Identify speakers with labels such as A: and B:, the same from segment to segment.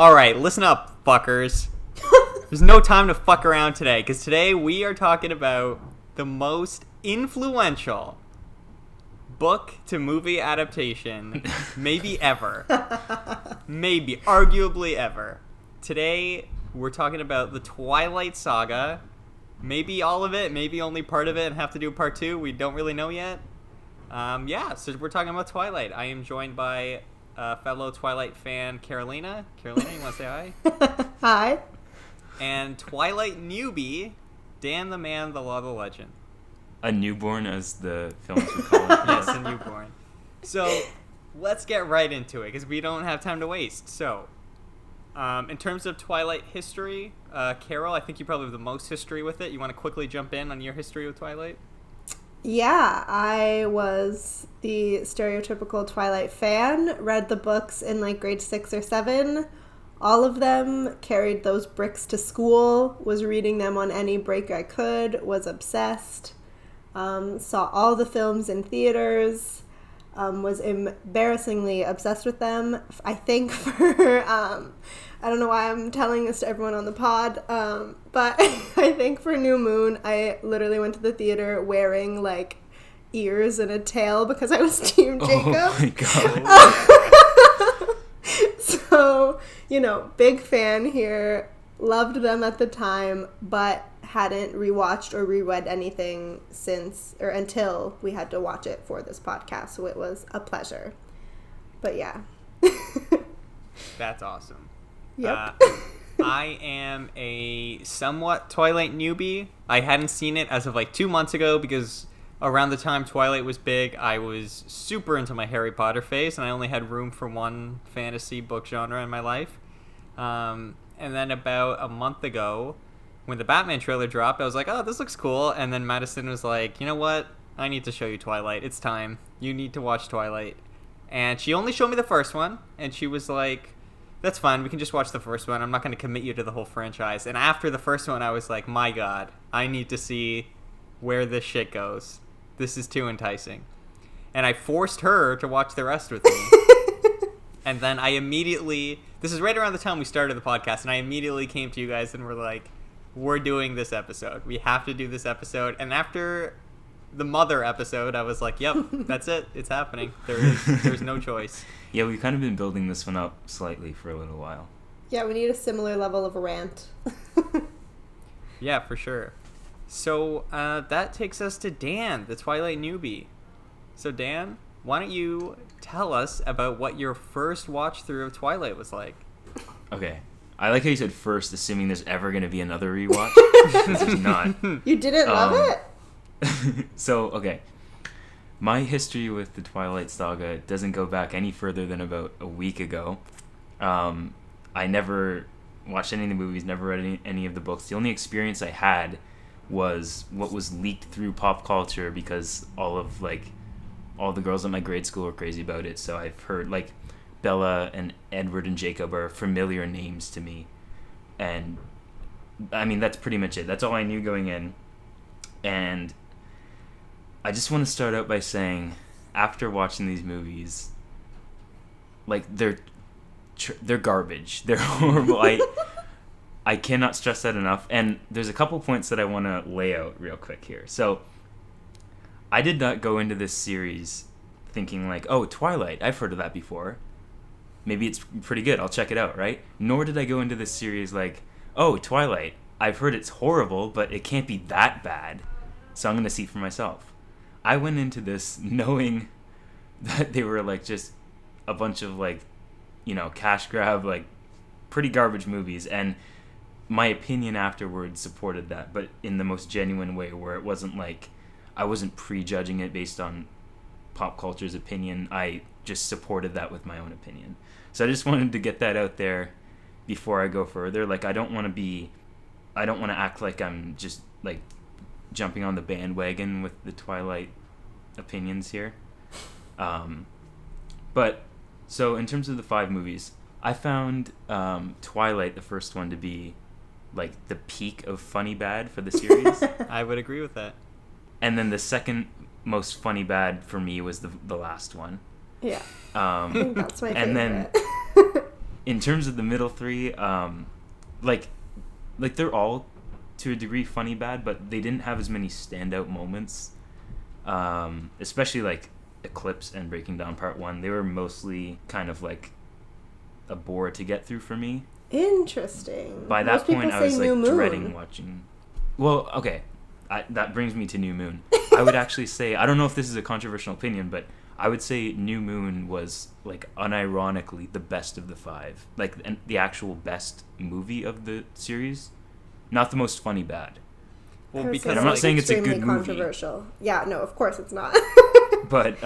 A: Alright, listen up, fuckers. There's no time to fuck around today, because today we are talking about the most influential book to movie adaptation maybe ever. Maybe, arguably ever. Today, we're talking about the Twilight Saga. Maybe all of it, maybe only part of it, and have to do part 2. We don't really know yet. So we're talking about Twilight. I am joined by fellow Twilight fan, Karolina. Karolina, you want to say hi?
B: Hi.
A: And Twilight newbie, Dan the Man, the Law, the Legend.
C: A newborn, as the films would call it.
A: Yes, a newborn. So, let's get right into it, because we don't have time to waste. So, in terms of Twilight history, Carol, I think you probably have the most history with it. You want to quickly jump in on your history with Twilight?
B: Yeah, I was the stereotypical Twilight fan, read the books in like grade 6 or 7. All of them, carried those bricks to school, was reading them on any break I could, was obsessed, saw all the films in theaters, was embarrassingly obsessed with them. I think for, I don't know why I'm telling this to everyone on the pod, but I think for New Moon, I literally went to the theater wearing like ears and a tail because I was Team Jacob.
C: Oh my god.
B: So, big fan here, loved them at the time, but hadn't rewatched or reread anything since, or until we had to watch it for this podcast, so it was a pleasure. But yeah.
A: That's awesome.
B: Yep.
A: I am a somewhat Twilight newbie. I hadn't seen it as of like 2 months ago because around the time Twilight was big, I was super into my Harry Potter phase, and I only had room for one fantasy book genre in my life. And then about a month ago, when the Batman trailer dropped, I was like, oh, this looks cool. And then Madison was like, you know what? I need to show you Twilight. It's time. You need to watch Twilight. And she only showed me the first one, and she was like, that's fine, we can just watch the first one. I'm not going to commit you to the whole franchise. And after the first one, I was like, my god, I need to see where this shit goes. This is too enticing. And I forced her to watch the rest with me. And then I immediately, this is right around the time we started the podcast, and I immediately came to you guys and were like, we're doing this episode. We have to do this episode. And after the Mother episode, I was like, yep, that's it. It's happening. There's no choice.
C: Yeah, we've kind of been building this one up slightly for a little while.
B: Yeah, we need a similar level of rant.
A: Yeah, for sure. So that takes us to Dan, the Twilight newbie. So Dan, why don't you tell us about what your first watch through of Twilight was like?
C: Okay. I like how you said first, assuming there's ever going to be another rewatch. There's not.
B: You didn't love it?
C: So, okay. My history with the Twilight Saga doesn't go back any further than about a week ago. I never watched any of the movies, never read any of the books. The only experience I had was what was leaked through pop culture because all the girls at my grade school were crazy about it. So I've heard, like, Bella and Edward and Jacob are familiar names to me. And, I mean, that's pretty much it. That's all I knew going in. And I just want to start out by saying, after watching these movies, like, they're garbage. They're horrible. I cannot stress that enough. And there's a couple points that I want to lay out real quick here. So, I did not go into this series thinking like, oh, Twilight, I've heard of that before. Maybe it's pretty good. I'll check it out, right? Nor did I go into this series like, oh, Twilight, I've heard it's horrible, but it can't be that bad. So I'm going to see for myself. I went into this knowing that they were like just a bunch of like, cash grab, like pretty garbage movies. And my opinion afterwards supported that, but in the most genuine way where it wasn't like, I wasn't prejudging it based on pop culture's opinion. I just supported that with my own opinion. So I just wanted to get that out there before I go further. Like, I don't want to act like I'm just like jumping on the bandwagon with the Twilight opinions here. But so in terms of the 5 movies, I found Twilight, the first one, to be like the peak of funny bad for the series.
A: I would agree with that.
C: And then the second most funny bad for me was the last one.
B: Yeah. That's my favorite.
C: And then in terms of the middle three, like they're all to a degree funny bad, but they didn't have as many standout moments. Especially like Eclipse and Breaking Dawn Part 1, they were mostly kind of like a bore to get through for me.
B: Interesting.
C: By that point, I was like dreading watching. Well, okay, that brings me to New Moon. I would actually say, I don't know if this is a controversial opinion, but I would say New Moon was like unironically the best of the 5, like the actual best movie of the series, not the most funny bad.
A: Well, because
C: I'm not saying it's a good movie.
B: Controversial. Yeah, no, of course it's not.
C: But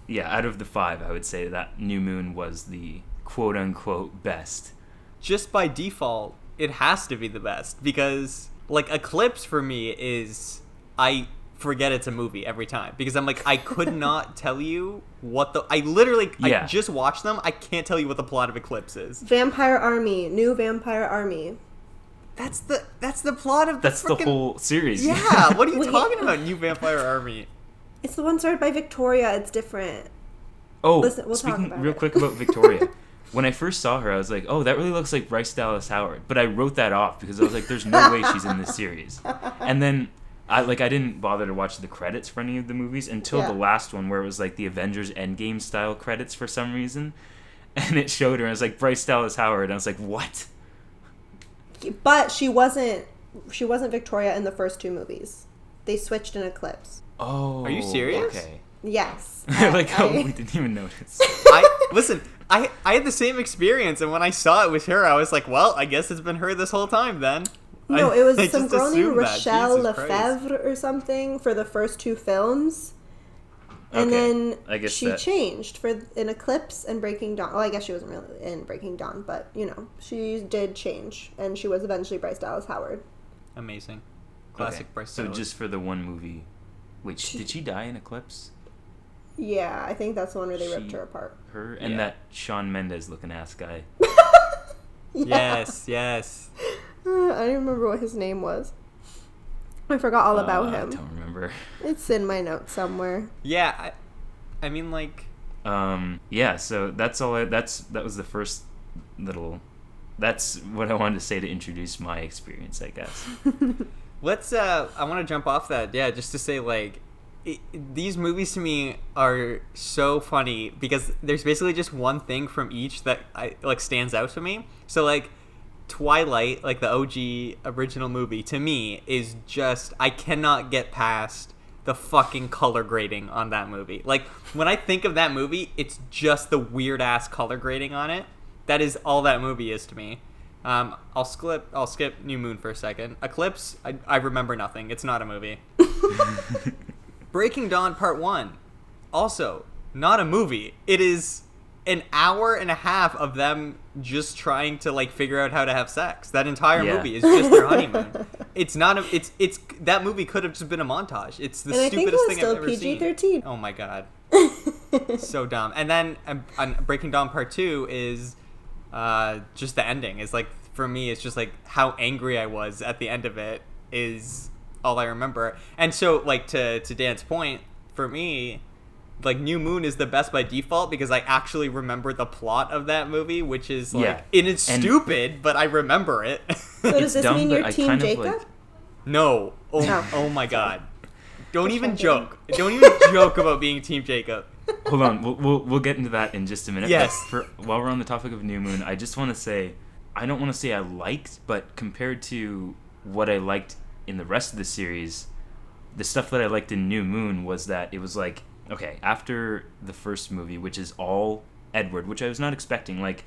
C: yeah, out of the 5, I would say that New Moon was the quote unquote best.
A: Just by default, it has to be the best because like Eclipse for me is I forget it's a movie every time because I'm like I could not tell you what I just watched them. I can't tell you what the plot of Eclipse is.
B: Vampire Army, new Vampire Army.
A: That's the plot of
C: the whole series.
A: Yeah, what are you talking about? New Vampire Army.
B: It's the one started by Victoria. It's different.
C: Oh,
B: listen, we'll
C: speaking
B: talk about
C: real quick about Victoria. When I first saw her, I was like, oh, that really looks like Bryce Dallas Howard. But I wrote that off because I was like, there's no way she's in this series. And then I didn't bother to watch the credits for any of the movies until the last one where it was like the Avengers Endgame style credits for some reason. And it showed her and I was like, Bryce Dallas Howard. And I was like, what?
B: But she wasn't Victoria in the first 2 movies. They switched in Eclipse.
C: Oh.
A: Are you serious?
C: Okay.
B: Yes.
C: We didn't even notice.
A: I had the same experience, and when I saw it was her, I was like, well, I guess it's been her this whole time then.
B: No, it was some
A: just
B: girl named
A: assumed that.
B: Rochelle
A: Jesus Christ.
B: Lefevre or something for the first 2 films. And
C: Okay,
B: then
C: I guess
B: she changed in Eclipse and Breaking Dawn. Well, I guess she wasn't really in Breaking Dawn, but, she did change. And she was eventually Bryce Dallas Howard.
A: Amazing. Classic Bryce Dallas.
C: So just for the one movie... Wait, did she die in Eclipse?
B: Yeah, I think that's the one where they ripped her apart.
C: Her and that Shawn Mendes looking ass guy.
A: Yes.
B: I don't remember what his name was. I forgot all about him.
C: I don't remember.
B: It's in my notes somewhere.
A: Yeah, I mean, like...
C: Yeah, so that's all that was the first little... That's what I wanted to say to introduce my experience, I guess.
A: I want to jump off that, just to say, like, these movies to me are so funny because there's basically just one thing from each that stands out to me. So, like, Twilight, like the OG original movie, to me is just, I cannot get past the fucking color grading on that movie. Like, when I think of that movie, it's just the weird-ass color grading on it. That is all that movie is to me. I'll skip New Moon for a second. Eclipse, I remember nothing. It's not a movie. Breaking Dawn Part 1, also not a movie. It is an hour and a half of them just trying to like figure out how to have sex. That entire movie is just their honeymoon. It's not it's that movie could have just been a montage. It's the stupidest thing I've ever seen.
B: PG-13.
A: Oh my god. So dumb. And then Breaking Dawn Part 2 is just the ending. It's like, for me, it's just like how angry I was at the end of it is all I remember. And so, like, to Dan's point, for me, like, New Moon is the best by default because I actually remember the plot of that movie, which is like, it's stupid, but I remember it.
B: So does this mean you're Team Jacob?
A: No. Oh my god. Don't even joke. Don't even joke about being Team Jacob.
C: Hold on, we'll get into that in just a minute.
A: Yes.
C: But while we're on the topic of New Moon, I just want to say, I don't want to say I liked, but compared to what I liked in the rest of the series, the stuff that I liked in New Moon was that it was like, okay, after the first movie, which is all Edward, which I was not expecting. Like,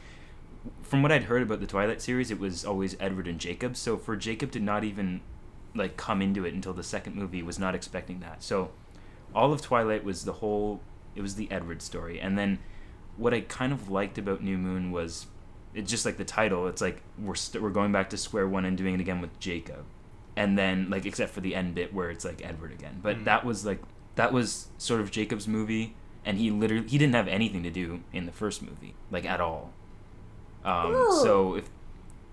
C: from what I'd heard about the Twilight series, it was always Edward and Jacob. So for Jacob to not even like come into it until the second movie, was not expecting that. So all of Twilight was it was the Edward story. And then what I kind of liked about New Moon was, it's just like the title, it's like we're going back to square one and doing it again with Jacob. And then, like, except for the end bit where it's like Edward again. But that was sort of Jacob's movie, and he didn't have anything to do in the first movie, like, at all. So if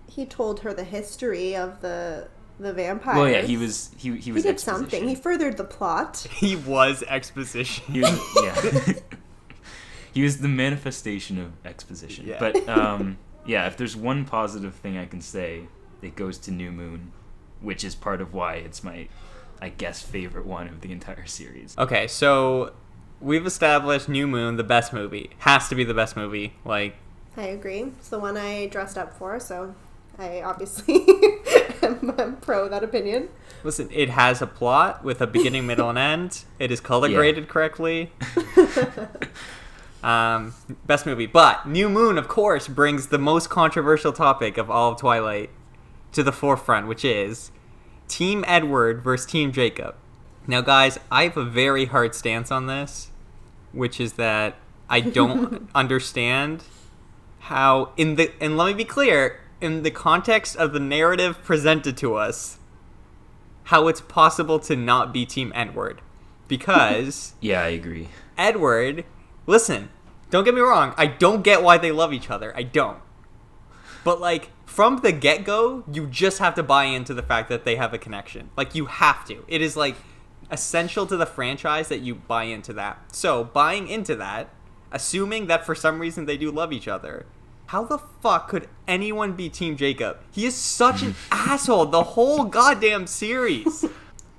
B: he told her the history of the vampires.
C: Well, yeah, he was he did exposition.
B: Something. He furthered the plot.
A: He was exposition.
C: Yeah. He was the manifestation of exposition.
A: Yeah.
C: But yeah, if there's one positive thing I can say, it goes to New Moon, which is part of why it's my, I guess, favorite one of the entire series.
A: Okay, so we've established New Moon, the best movie. Has to be the best movie. Like,
B: I agree. It's the one I dressed up for, so I obviously am pro that opinion.
A: listen, it has a plot with a beginning, middle, and end. It is color graded correctly. Best movie. But New Moon, of course, brings the most controversial topic of all of Twilight to the forefront, which is Team Edward versus Team Jacob. Now, guys, I have a very hard stance on this, which is that I don't understand how, and let me be clear, in the context of the narrative presented to us, how it's possible to not be Team Edward. Because
C: Yeah, I agree.
A: Edward, listen, don't get me wrong, I don't get why they love each other. I don't. But, like, from the get-go, you just have to buy into the fact that they have a connection. Like, you have to. It is, like, essential to the franchise that you buy into that. So, buying into that, assuming that for some reason they do love each other, how the fuck could anyone be Team Jacob? He is such an asshole the whole goddamn series.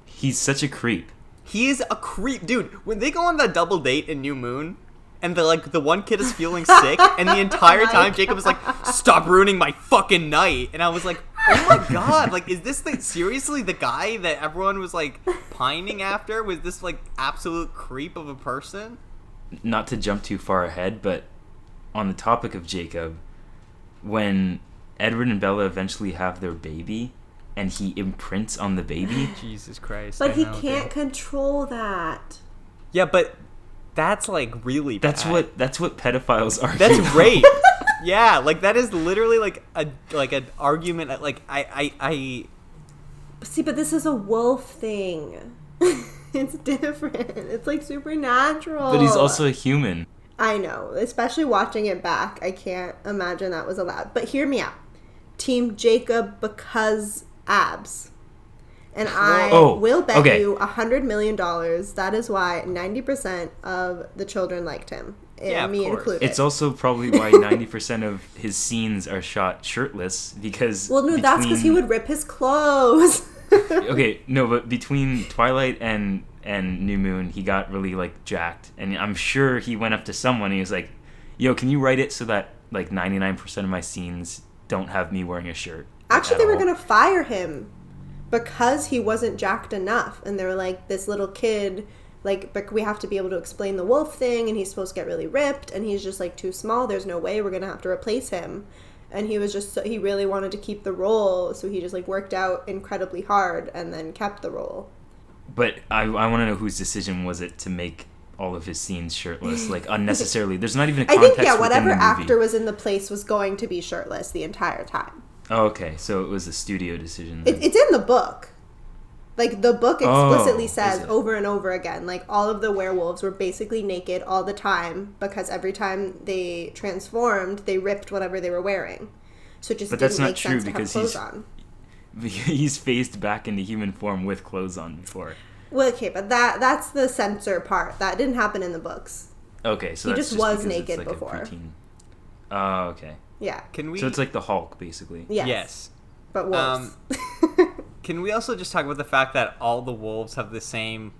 C: He's such a creep.
A: He is a creep. Dude, when they go on that double date in New Moon, and the one kid is feeling sick, and the entire time Jacob is like, stop ruining my fucking night. And I was like, oh my god, like, is this seriously the guy that everyone was, like, pining after? Was this, like, absolute creep of a person?
C: Not to jump too far ahead, but on the topic of Jacob, when Edward and Bella eventually have their baby, and he imprints on the baby.
A: Jesus Christ.
B: But
A: I
B: he
A: know,
B: can't
A: dude.
B: control that.
A: Yeah, but that's, like, really bad.
C: That's what pedophiles are.
A: That's
C: you know?
A: rape. Yeah, like, that is literally, like, an argument. Like, I
B: See, but this is a wolf thing. It's different. It's, like, supernatural.
C: But he's also a human.
B: I know. Especially watching it back, I can't imagine that was allowed. But hear me out. Team Jacob because abs. And I will bet you $100 million that is why 90% of the children liked him.
A: Yeah,
B: me
A: of course.
B: included.
C: It's also probably why 90% of his scenes are shot shirtless, because...
B: Well, no, that's because he would rip his clothes.
C: Okay, no, but between Twilight and New Moon, he got really, like, jacked. And I'm sure he went up to someone and he was like, yo, can you write it so that, like, 99% of my scenes don't have me wearing a shirt?
B: Actually, they were going to fire him because he wasn't jacked enough. And they were like, this little kid, like, but we have to be able to explain the wolf thing, and he's supposed to get really ripped, and he's just, like, too small. There's no way, we're going to have to replace him. And he was just, he really wanted to keep the role, so he just, like, worked out incredibly hard and then kept the role.
C: But I want to know whose decision was it to make all of his scenes shirtless, like, unnecessarily. There's not even a context.
B: I think, yeah, whatever
C: within the movie.
B: actor was in the place was going to be shirtless the entire time.
C: Oh, okay, so it was a studio decision then.
B: It's in the book. Like, the book explicitly says
C: is it?
B: over and over again, like, all of the werewolves were basically naked all the time because every time they transformed, they ripped whatever they were wearing. So it just
C: But
B: didn't
C: that's not
B: make
C: true
B: sense to have
C: because
B: clothes on.
C: He's phased back into human form with clothes on before.
B: Well, okay, but that's the censor part. That didn't happen in the books.
C: Okay, so
B: He
C: that's
B: just was
C: because it's
B: naked
C: like a
B: before.
C: preteen. Oh, okay.
B: Yeah.
A: Can we?
C: So it's like the Hulk, basically.
B: Yes.
A: Yes.
B: But wolves.
A: Can we also just talk about the fact that all the wolves have the same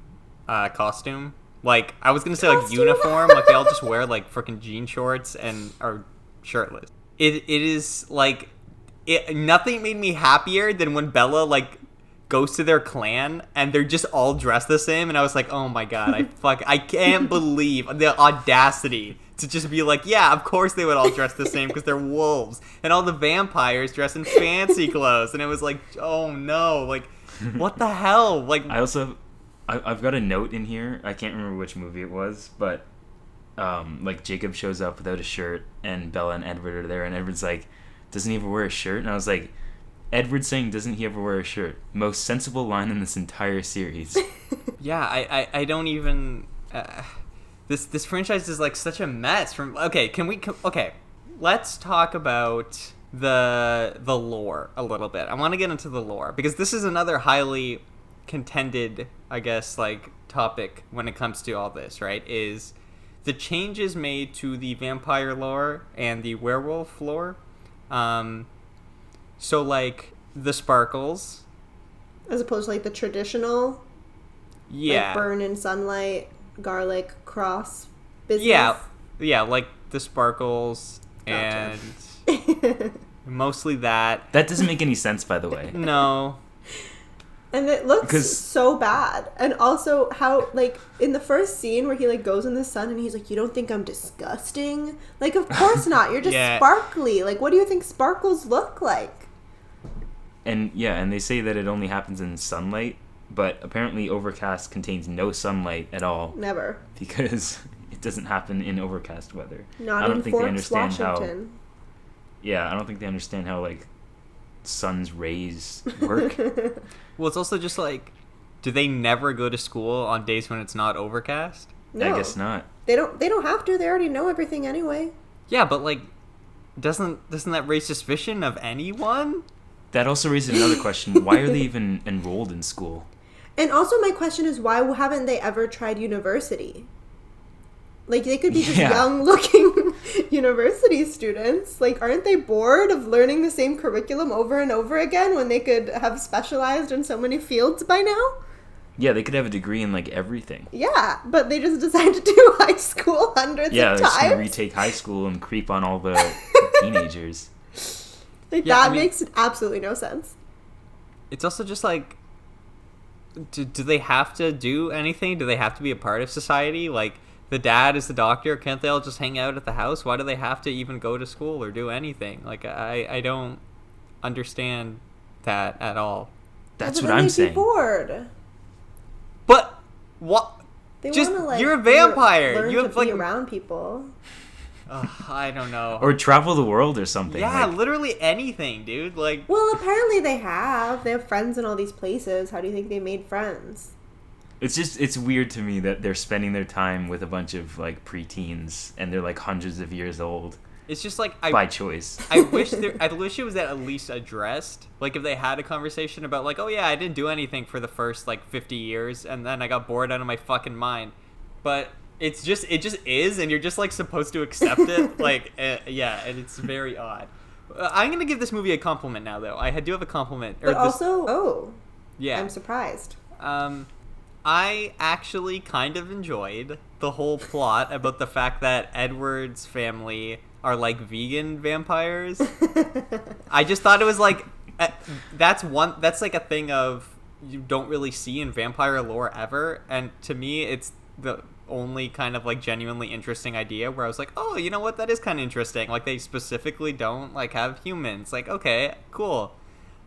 A: costume? Like, I was gonna say, like,
B: Costume?
A: uniform. Like, they all just wear, like, freaking jean shorts and are shirtless. It is like, nothing made me happier than when Bella, like, goes to their clan and they're just all dressed the same, and I was like, oh my god, I can't believe the audacity to just be like, yeah, of course they would all dress the same because they're wolves, and all the vampires dress in fancy clothes, and it was like, oh no, like, what the hell? Like,
C: I've got a note in here. I can't remember which movie it was, but like, Jacob shows up without a shirt, and Bella and Edward are there, and Edward's like, doesn't he ever wear a shirt? And I was like, Edward saying, doesn't he ever wear a shirt? Most sensible line in this entire series.
A: yeah, I don't even... This franchise is, like, such a mess. Okay, let's talk about the lore a little bit. I want to get into the lore, because this is another highly contended, I guess, like, topic when it comes to all this, right? Is the changes made to the vampire lore and the werewolf lore. So, like, the sparkles.
B: As opposed to, like, the traditional,
A: Yeah.
B: like, burn in sunlight, garlic, cross business.
A: Yeah, like the sparkles
B: Gotcha.
A: and mostly that.
C: That doesn't make any sense, by the way.
A: No.
B: And it looks
C: 'Cause-
B: so bad. And also how, like, in the first scene where he, like, goes in the sun and he's like, you don't think I'm disgusting? Like, of course not. You're just
A: Yeah.
B: sparkly. Like, what do you think sparkles look like?
C: And yeah, and they say that it only happens in sunlight, but apparently Overcast contains no sunlight at all
B: Never.
C: because it doesn't happen in overcast weather.
B: Not
C: I don't
B: in
C: think they
B: Forks,
C: understand how.
B: Washington.
C: Yeah, I don't think they understand how like sun's rays work.
A: Well, it's also just like, do they never go to school on days when it's not overcast?
B: No.
C: I guess not.
B: They don't have to. They already know everything anyway.
A: Yeah, but like, doesn't that raise suspicion of anyone?
C: That also raises another question. Why are they even enrolled in school?
B: And also my question is, why haven't they ever tried university? Like, they could be just
C: Yeah.
B: young-looking university students. Like, aren't they bored of learning the same curriculum over and over again when they could have specialized in so many fields by now?
C: Yeah, they could have a degree in like everything.
B: Yeah, but they just decide to do high school hundreds
C: Yeah,
B: of
C: they're just gonna
B: times.
C: retake high school and creep on all the teenagers.
B: Like,
A: Yeah,
B: that
A: I mean-
B: makes absolutely no sense.
A: It's also just like, do they have to do anything? Do they have to be a part of society? Like, the dad is the doctor. Can't they all just hang out at the house? Why do they have to even go to school or do anything? Like, I don't understand that at all.
C: That's
B: But
C: what
B: then
C: I'm
B: they'd
C: saying.
B: Be bored.
A: But what?
B: They
A: Just-
B: want to, like,
A: you're a vampire.
B: Learn
A: You
B: to
A: have,
B: be
A: like-
B: around people.
A: I don't know.
C: Or travel the world or something.
A: yeah,
C: like,
A: literally anything, dude. Like,
B: Well, apparently they have. They have friends in all these places. How do you think they made friends?
C: it's weird to me that they're spending their time with a bunch of like preteens and they're like hundreds of years old
A: it's just like
C: by choice.
A: I wish it was at least addressed. Like, if they had a conversation about like, oh yeah, I didn't do anything for the first like 50 years, and then I got bored out of my fucking mind. But it just is, and you're just like supposed to accept it. Like, yeah, and it's very odd. I'm gonna give this movie a compliment now, though. I do have a compliment.
B: But also,
A: yeah,
B: I'm surprised.
A: I actually kind of enjoyed the whole plot about the fact that Edward's family are like vegan vampires. I just thought it was like that's like a thing of you don't really see in vampire lore ever, and to me it's the only kind of like genuinely interesting idea where I was like, oh, you know what, that is kind of interesting. Like, they specifically don't like have humans. Like, okay, cool.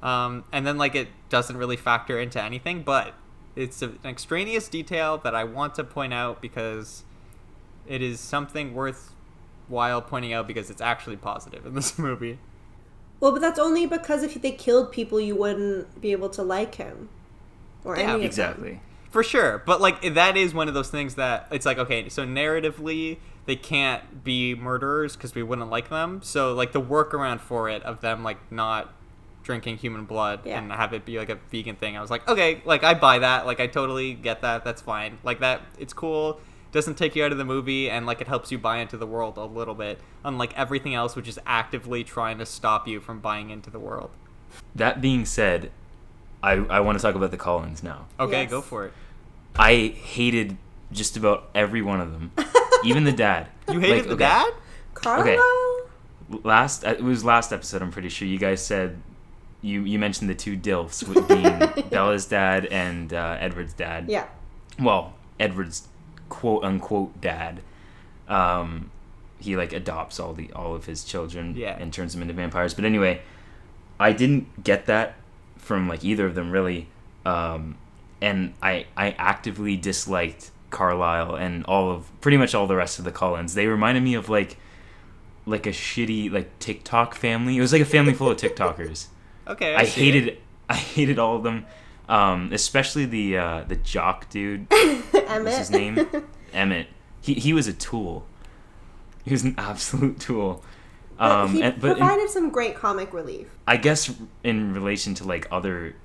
A: And then like it doesn't really factor into anything, but it's an extraneous detail that I want to point out because it is something worthwhile pointing out because it's actually positive in this movie.
B: Well, but that's only because if they killed people, you wouldn't be able to like him. Or
A: Yeah,
B: any of them.
C: Exactly.
A: For sure, but like that is one of those things that it's like, okay, so narratively they can't be murderers because we wouldn't like them. So like the workaround for it of them like not drinking human blood
B: Yeah.
A: and have it be like a vegan thing, I was like, okay, like I buy that, like I totally get that, that's fine, like that, it's cool, doesn't take you out of the movie, and like it helps you buy into the world a little bit, unlike everything else which is actively trying to stop you from buying into the world.
C: That being said, I want to talk about the Collins now.
A: Okay,
B: Yes.
A: go for it.
C: I hated just about every one of them, even the dad.
A: You hated
C: Like,
A: the
C: okay,
A: dad?
B: Carlo?
C: It was last episode, I'm pretty sure you guys said you mentioned the two Dilfs with being Bella's dad and Edward's dad.
B: Yeah.
C: Well, Edward's quote unquote dad. He like adopts all of his children,
A: Yeah.
C: and turns them into vampires. But anyway, I didn't get that from like either of them really. And I actively disliked Carlisle and pretty much all the rest of the Cullens. They reminded me of like a shitty like TikTok family. It was like a family full of TikTokers.
A: Okay,
C: I
A: see it.
C: hated all of them, especially the jock dude.
B: Emmett.
C: What's his name? Emmett. He was a tool. He was an absolute tool.
B: But he
C: but
B: provided some great comic relief.
C: I guess in relation to like other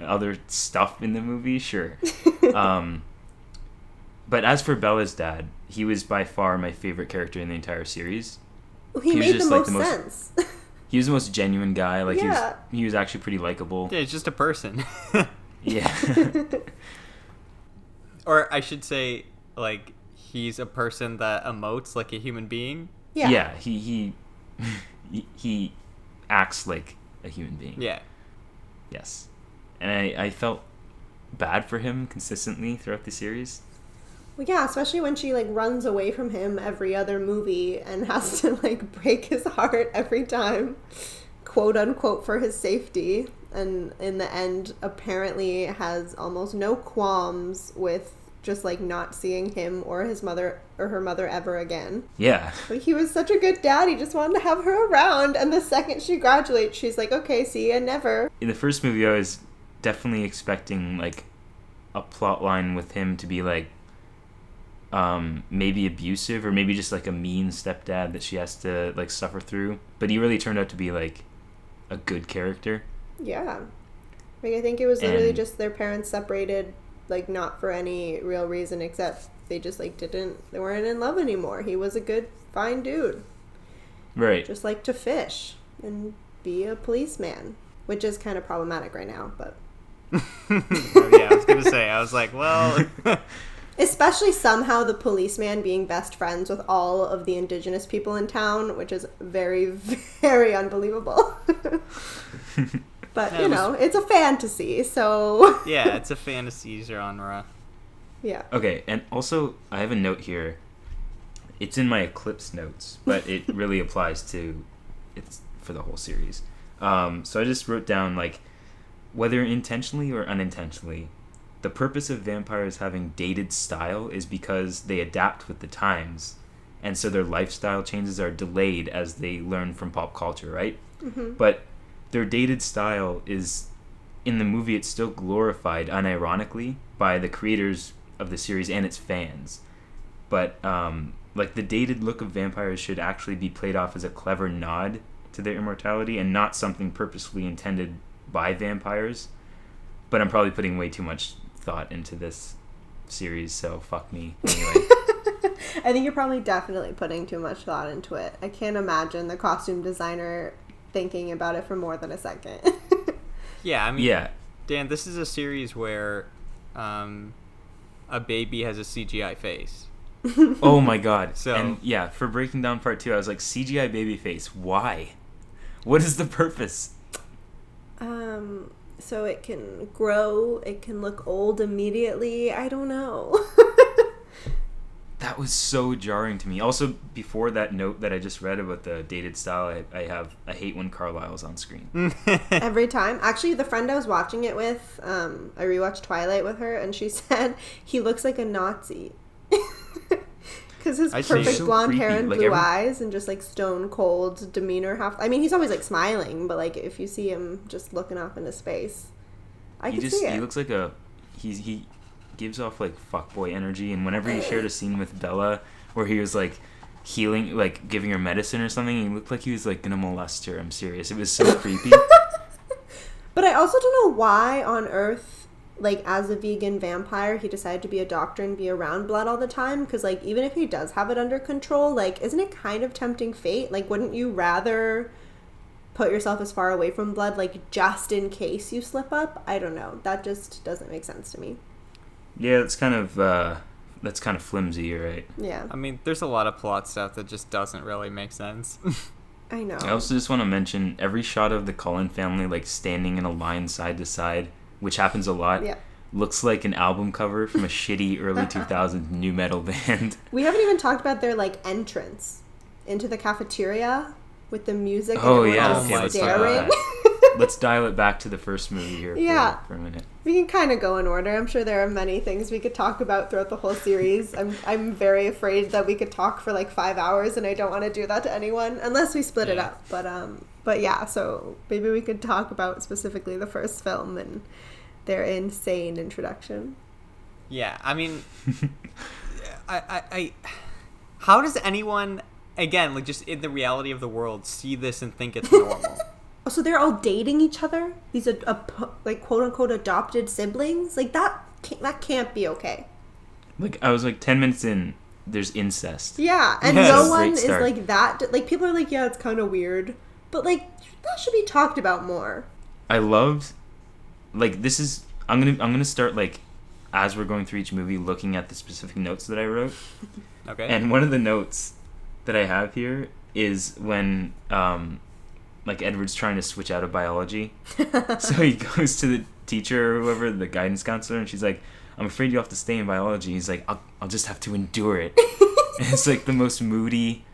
C: other stuff in the movie, sure. But as for Bella's dad, he was by far my favorite character in the entire series.
B: He
C: was
B: made the
C: just,
B: most
C: like,
B: sense.
C: He was the most genuine guy. Like
B: Yeah.
C: he was actually pretty likable.
A: Yeah, he's just a person.
C: Yeah.
A: Or I should say, like, he's a person that emotes like a human being.
B: Yeah.
C: Yeah, he acts like a human being.
A: Yeah.
C: Yes. And I felt bad for him consistently throughout the series.
B: Well, yeah, especially when she, like, runs away from him every other movie and has to, like, break his heart every time, quote unquote, for his safety. And in the end, apparently has almost no qualms with just, like, not seeing him or his mother or her mother ever again.
C: Yeah.
B: Like, he was such a good dad. He just wanted to have her around. And the second she graduates, she's like, okay, see ya, never.
C: In the first movie, I was definitely expecting, like, a plot line with him to be, like, maybe abusive or maybe just, like, a mean stepdad that she has to, like, suffer through. But he really turned out to be, like, a good character.
B: Yeah. Like, I think it was literally
C: And-
B: just their parents separated, like, not for any real reason except they just, like, they weren't in love anymore. He was a good, fine dude.
C: Right.
B: Just like to fish and be a policeman, which is kind of problematic right now, but...
A: Yeah, I was going to say, I was like, well...
B: Especially somehow the policeman being best friends with all of the indigenous people in town, which is very, very unbelievable. But,
A: Yeah,
B: you know, it's a fantasy, so...
A: Yeah, it's a fantasy genre.
B: Yeah.
C: Okay, and also, I have a note here. It's in my Eclipse notes, but it really applies to... It's for the whole series. So I just wrote down, like, whether intentionally or unintentionally, the purpose of vampires having dated style is because they adapt with the times, and so their lifestyle changes are delayed as they learn from pop culture, right?
B: Mm-hmm.
C: But their dated style is, in the movie, it's still glorified unironically by the creators of the series and its fans. But, like, the dated look of vampires should actually be played off as a clever nod to their immortality and not something purposefully intended by vampires. But I'm probably putting way too much thought into this series, so fuck me. Anyway.
B: I think you're probably definitely putting too much thought into it. I can't imagine the costume designer thinking about it for more than a second.
A: Yeah, I mean,
C: Yeah.
A: Dan, this is a series where a baby has a CGI face.
C: Oh my god.
A: So-
C: And yeah, for breaking down part 2, I was like, CGI baby face, why? What is the purpose?
B: So it can grow, it can look old immediately. I don't know.
C: That was so jarring to me. Also, before that note that I just read about the dated style, I hate when Carlisle's on screen.
B: Every time. Actually, the friend I was watching it with, I rewatched Twilight with her, and she said he looks like a Nazi. Because his
A: I see.
B: perfect
C: So
B: blonde hair
C: creepy.
B: and
C: Like,
B: blue
C: every-
B: eyes and just, like, stone cold demeanor. I mean, he's always, like, smiling, but, like, if you see him just looking off into space, I can see it.
C: He looks like he gives off, like, fuckboy energy, and whenever he shared a scene with Bella where he was, like, healing, like, giving her medicine or something, he looked like he was, like, gonna molest her. I'm serious. It was so creepy.
B: But I also don't know why on Earth, like, as a vegan vampire, he decided to be a doctor and be around blood all the time. Because, like, even if he does have it under control, like, isn't it kind of tempting fate? Like, wouldn't you rather put yourself as far away from blood, like, just in case you slip up? I don't know. That just doesn't make sense to me.
C: Yeah, that's kind of flimsy, you're right.
B: Yeah,
A: I mean, there's a lot of plot stuff that just doesn't really make sense.
B: I know.
C: I also just want to mention every shot of the Cullen family, like, standing in a line side to side, which happens a lot,
B: Yeah.
C: looks like an album cover from a shitty early 2000s nu metal band.
B: We haven't even talked about their, like, entrance into the cafeteria with the music
C: Oh,
B: and
C: yeah,
B: everyone
A: okay,
B: else
A: let's talk
B: staring.
A: about
C: Let's dial it back to the first movie here
B: Yeah.
C: for a minute.
B: We can kind of go in order. I'm sure there are many things we could talk about throughout the whole series. I'm very afraid that we could talk for like 5 hours, and I don't want to do that to anyone unless we split it
A: Yeah.
B: up. But yeah, so maybe we could talk about specifically the first film and their insane introduction.
A: Yeah, I mean, I how does anyone, again, like, just in the reality of the world, see this and think it's normal?
B: So they're all dating each other? These are like quote unquote adopted siblings? Like that can't be okay.
C: Like, I was like 10 minutes in, there's incest.
B: Yeah, and
A: Yes.
B: no one
C: Great
B: is
C: start.
B: like that. Like, people are like, yeah, it's kind of weird. But, like, that should be talked about more.
C: I loved, like, this is, I'm gonna start, like, as we're going through each movie, looking at the specific notes that I wrote.
A: Okay.
C: And one of the notes that I have here is when, like, Edward's trying to switch out of biology. So he goes to the teacher or whoever, the guidance counselor, and she's like, I'm afraid you have to stay in biology. He's like, I'll just have to endure it. And it's like the most moody,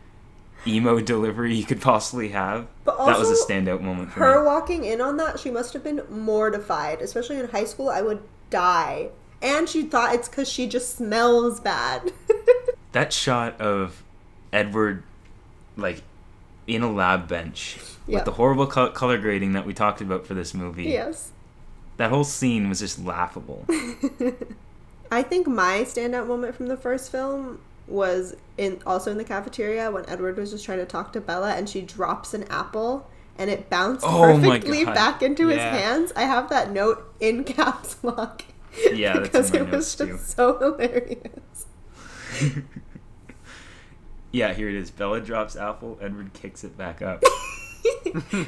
C: emo delivery you could possibly have.
B: But
C: That was a
B: also,
C: standout moment for
B: her
C: me.
B: walking in on that, she must have been mortified. Especially in high school, I would die. And she thought it's because she just smells bad.
C: That shot of Edward, like, in a lab bench
B: Yeah.
C: with the horrible color grading that we talked about for this movie.
B: Yes.
C: That whole scene was just laughable.
B: I think my standout moment from the first film was also in the cafeteria when Edward was just trying to talk to Bella and she drops an apple and it bounced
C: Oh my
B: perfectly
C: God.
B: back into his
A: Yeah.
B: hands. I have that note in caps lock.
C: Yeah, that's
B: because
C: in my
B: it was
C: notes,
B: just so hilarious.
C: Yeah, here it is. Bella drops apple, Edward kicks it back up.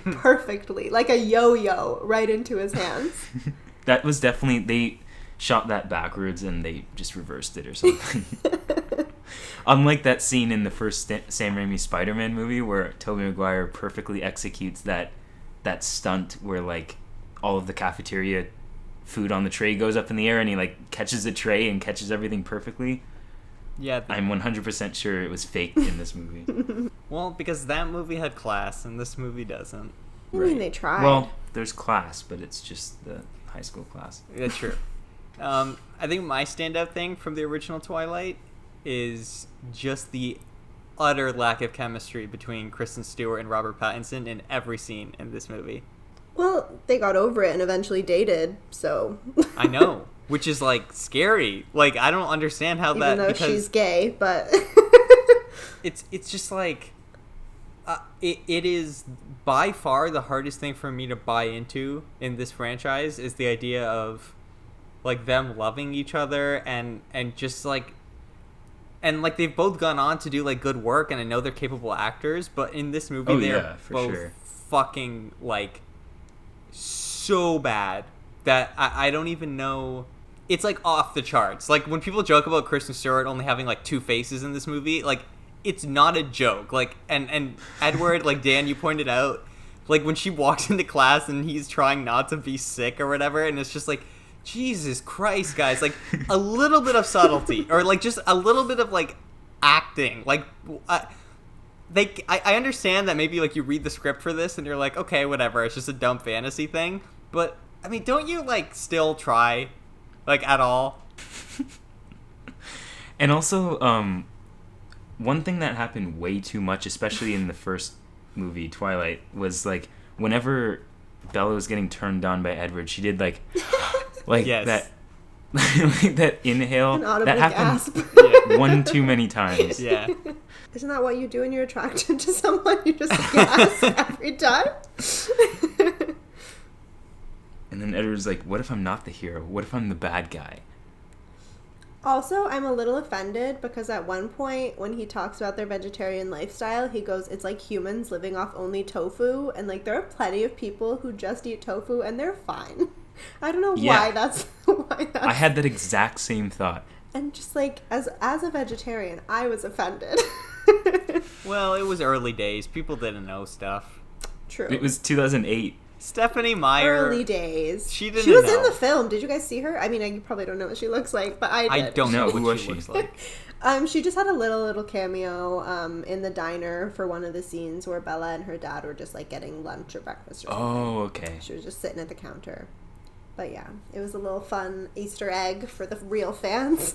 B: Perfectly, like a yo-yo, right into his hands.
C: That was definitely, they shot that backwards and they just reversed it or something. Unlike that scene in the first Sam Raimi Spider-Man movie where Tobey Maguire perfectly executes that stunt where, like, all of the cafeteria food on the tray goes up in the air and he, like, catches the tray and catches everything perfectly.
A: Yeah.
C: I'm 100% sure it was faked in this movie.
A: Well, because that movie had class and this movie doesn't.
B: I mean, they tried.
C: Well, there's class, but it's just the high school class.
A: Yeah, true. I think my standout thing from the original Twilight is just the utter lack of chemistry between Kristen Stewart and Robert Pattinson in every scene in this movie.
B: Well, they got over it and eventually dated, so...
A: I know, which is, like, scary. Like, I don't understand how
B: Even though
A: because
B: she's gay, but...
A: it's just like it is by far the hardest thing for me to buy into in this franchise is the idea of, like, them loving each other and just like, and like they've both gone on to do, like, good work and I know they're capable actors, but in this movie
C: Oh,
A: they're
C: yeah, for
A: both
C: sure.
A: fucking, like, so bad that I don't even know. It's, like, off the charts. Like, when people joke about Kristen Stewart only having, like, two faces in this movie, like, it's not a joke. Like, and Edward, like, Dan, you pointed out, like, when she walks into class and he's trying not to be sick or whatever, and it's just like, Jesus Christ, guys, like, a little bit of subtlety, or, like, just a little bit of, like, acting. Like, I understand that maybe, like, you read the script for this and you're like, okay, whatever, it's just a dumb fantasy thing, but, I mean, don't you, like, still try, like, at all?
C: And also, one thing that happened way too much, especially in the first movie, Twilight, was, like, whenever Bella was getting turned on by Edward, she did, like
A: Yes.
C: that, like that inhale.
B: An audible
C: That happened
B: gasp.
A: Yeah.
C: one too many times.
A: Yeah.
B: Isn't that what you do when you're attracted to someone? You just gasp every time?
C: And then Edward's like, what if I'm not the hero? What if I'm the bad guy?
B: Also, I'm a little offended because at one point when he talks about their vegetarian lifestyle, he goes, it's like humans living off only tofu. And, like, there are plenty of people who just eat tofu and they're fine. I don't know
C: Yeah.
B: why that's...
C: I had that exact same thought.
B: And just, like, as a vegetarian, I was offended.
A: Well, it was early days. People didn't know stuff.
B: True.
C: It was 2008.
A: Stephanie Meyer.
B: Early days.
A: She didn't
B: She was
A: know.
B: in the film. Did you guys see her? I mean, you probably don't know what she looks like, but I did.
A: I don't
C: No,
A: know
C: who
A: what
C: was
A: she
C: she?
A: looks like.
B: She just had a little cameo in the diner for one of the scenes where Bella and her dad were just, like, getting lunch or breakfast or something.
C: Oh, okay.
B: She was just sitting at the counter. But yeah, it was a little fun Easter egg for the real fans.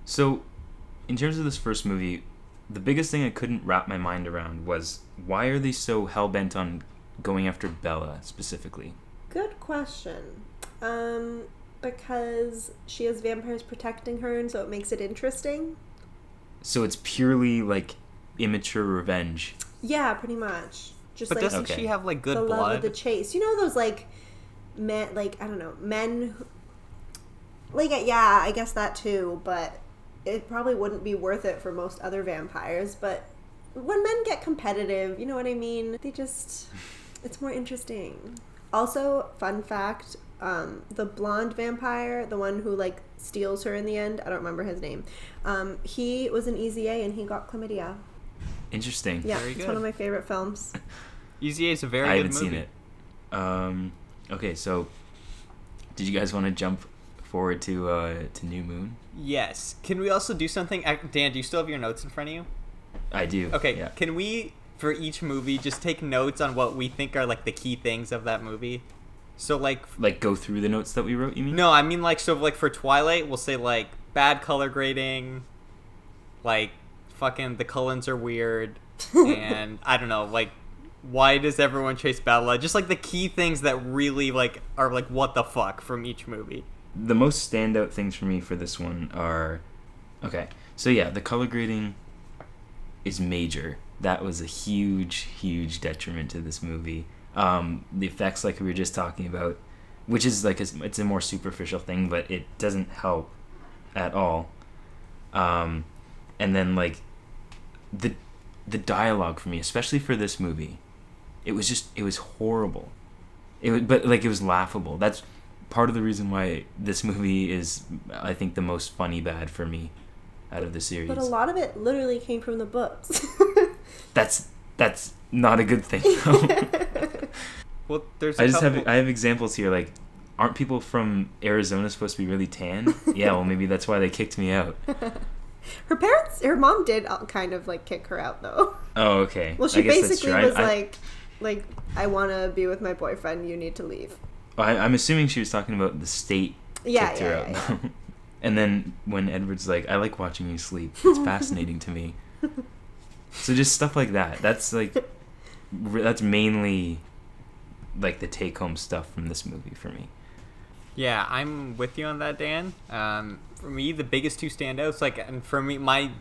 C: So, in terms of this first movie, the biggest thing I couldn't wrap my mind around was why are they so hell-bent on going after Bella specifically?
B: Good question. Because she has vampires protecting her, and so it makes it interesting.
C: So it's purely, like, immature revenge.
B: Yeah, pretty much. Just
A: But
B: like
A: doesn't
C: Okay.
A: she have, like, good
B: the love
A: blood?
B: of the chase. You know those, like, men, like, I don't know, men who, like, yeah, I guess that too, but it probably wouldn't be worth it for most other vampires, but when men get competitive, you know what I mean? It's more interesting. Also, fun fact, the blonde vampire, the one who, like, steals her in the end, I don't remember his name, he was an Easy A and he got chlamydia.
C: Interesting.
B: Yeah,
A: Very
B: it's
A: good.
B: one of my favorite films.
A: Easy A is a very
C: I
A: good movie.
C: haven't seen it. Okay, so did you guys want to jump forward to New Moon?
A: Yes. Can we also do something? Dan, do you still have your notes in front of you?
C: I do.
A: Okay,
C: Yeah.
A: can we, for each movie, just take notes on what we think are, like, the key things of that movie? So, like...
C: Like, go through the notes that we wrote, you mean?
A: No, I mean, like, so, like, for Twilight, we'll say, like, bad color grading, like, fucking the Cullens are weird, and, I don't know, like, why does everyone chase Bella? Just, like, the key things that really, like, are, like, what the fuck from each movie.
C: The most standout things for me for this one are... Okay, so yeah, the color grading is major. That was a huge, huge detriment to this movie. The effects, like we were just talking about, which is like it's a more superficial thing, but it doesn't help at all. And then like the dialogue for me, especially for this movie, it was horrible. But like it was laughable. That's part of the reason why this movie is, I think, the most funny bad for me out of the series.
B: But a lot of it literally came from the books.
C: That's not a good thing, though.
A: Well, there's
C: I have examples here, like, aren't people from Arizona supposed to be really tan? Yeah, well, maybe that's why they kicked me out.
B: Her mom did kind of, like, kick her out, though.
C: Oh, okay.
B: Well, she
C: I guess that's
B: basically
C: true.
B: was like, I want to be with my boyfriend, you need to leave.
C: I'm assuming she was talking about the state kicked her out.
B: Yeah.
C: And then when Edward's like, I like watching you sleep. It's fascinating to me. So just stuff like that. That's mainly like the take-home stuff from this movie for me.
A: Yeah, I'm with you on that, Dan. For me, the biggest two standouts, like, and for me, my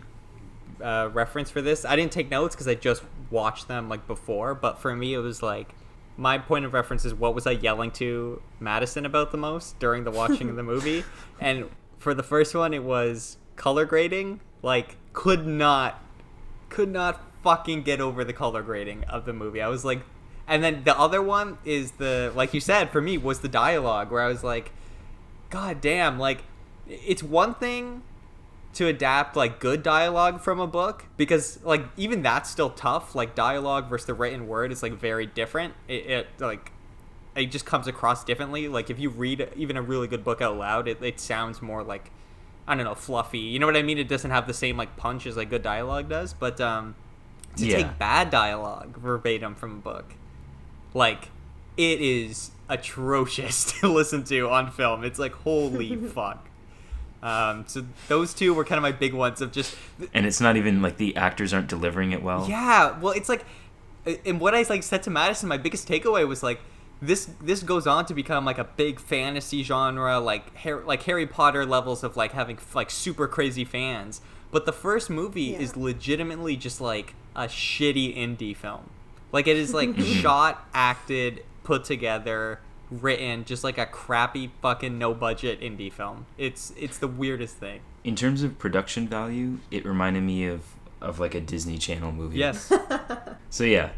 A: reference for this, I didn't take notes because I just watched them, like, before, but for me, it was, like, my point of reference is what was I yelling to Madison about the most during the watching of the movie, and for the first one, it was color grading, like, could not fucking get over the color grading of the movie. I was like, and then the other one is like you said, for me, was the dialogue, where I was like, God damn, like, it's one thing to adapt, like, good dialogue from a book, because, like, even that's still tough. Like, dialogue versus the written word is, like, very different. It just comes across differently. Like, if you read even a really good book out loud, it sounds more like, I don't know, fluffy. You know what I mean? It doesn't have the same, like, punch as, like, good dialogue does. But to take bad dialogue verbatim from a book, like, it is atrocious to listen to on film. It's like, holy fuck. So those two were kind of my big ones of just...
C: And it's not even, like, the actors aren't delivering it well.
A: Yeah, well, it's like... And what I, like, said to Madison, my biggest takeaway was, like, this goes on to become, like, a big fantasy genre, like Harry Potter levels of, like, having, like, super crazy fans. But the first movie is legitimately just, like, a shitty indie film. Like, it is, like, shot, acted, put together, written, just like a crappy fucking no-budget indie film. It's the weirdest thing.
C: In terms of production value, it reminded me of like, a Disney Channel movie.
A: Yes.
C: So, yeah.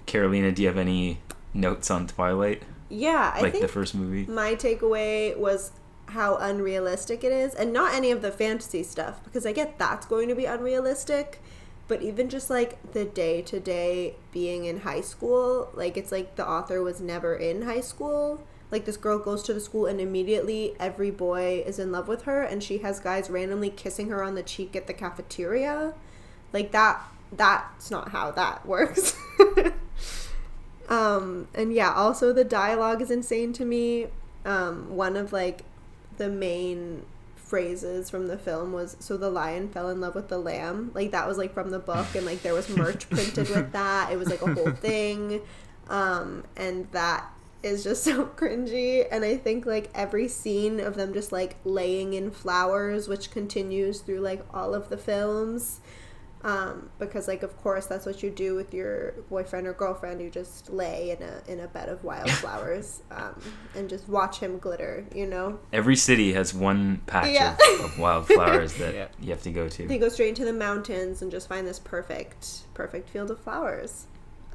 C: Karolina, do you have any notes on Twilight?
B: Yeah, I think
C: the first movie?
B: My takeaway was how unrealistic it is, and not any of the fantasy stuff, because I get that's going to be unrealistic, but even just, like, the day-to-day being in high school, like, it's like the author was never in high school. Like, this girl goes to the school and immediately every boy is in love with her, and she has guys randomly kissing her on the cheek at the cafeteria. Like, that's not how that works. And yeah, also the dialogue is insane to me. One of, like, the main phrases from the film was, so the lion fell in love with the lamb. Like, that was, like, from the book, and, like, there was merch printed with that. It was, like, a whole thing. And that is just so cringy. And I think, like, every scene of them just, like, laying in flowers, which continues through, like, all of the films, Because, like, of course, that's what you do with your boyfriend or girlfriend. You just lay in a bed of wildflowers and just watch him glitter, you know?
C: Every city has one patch
B: Yeah.
C: of wildflowers that
A: Yeah.
C: you have to go to.
B: They go straight into the mountains and just find this perfect field of flowers.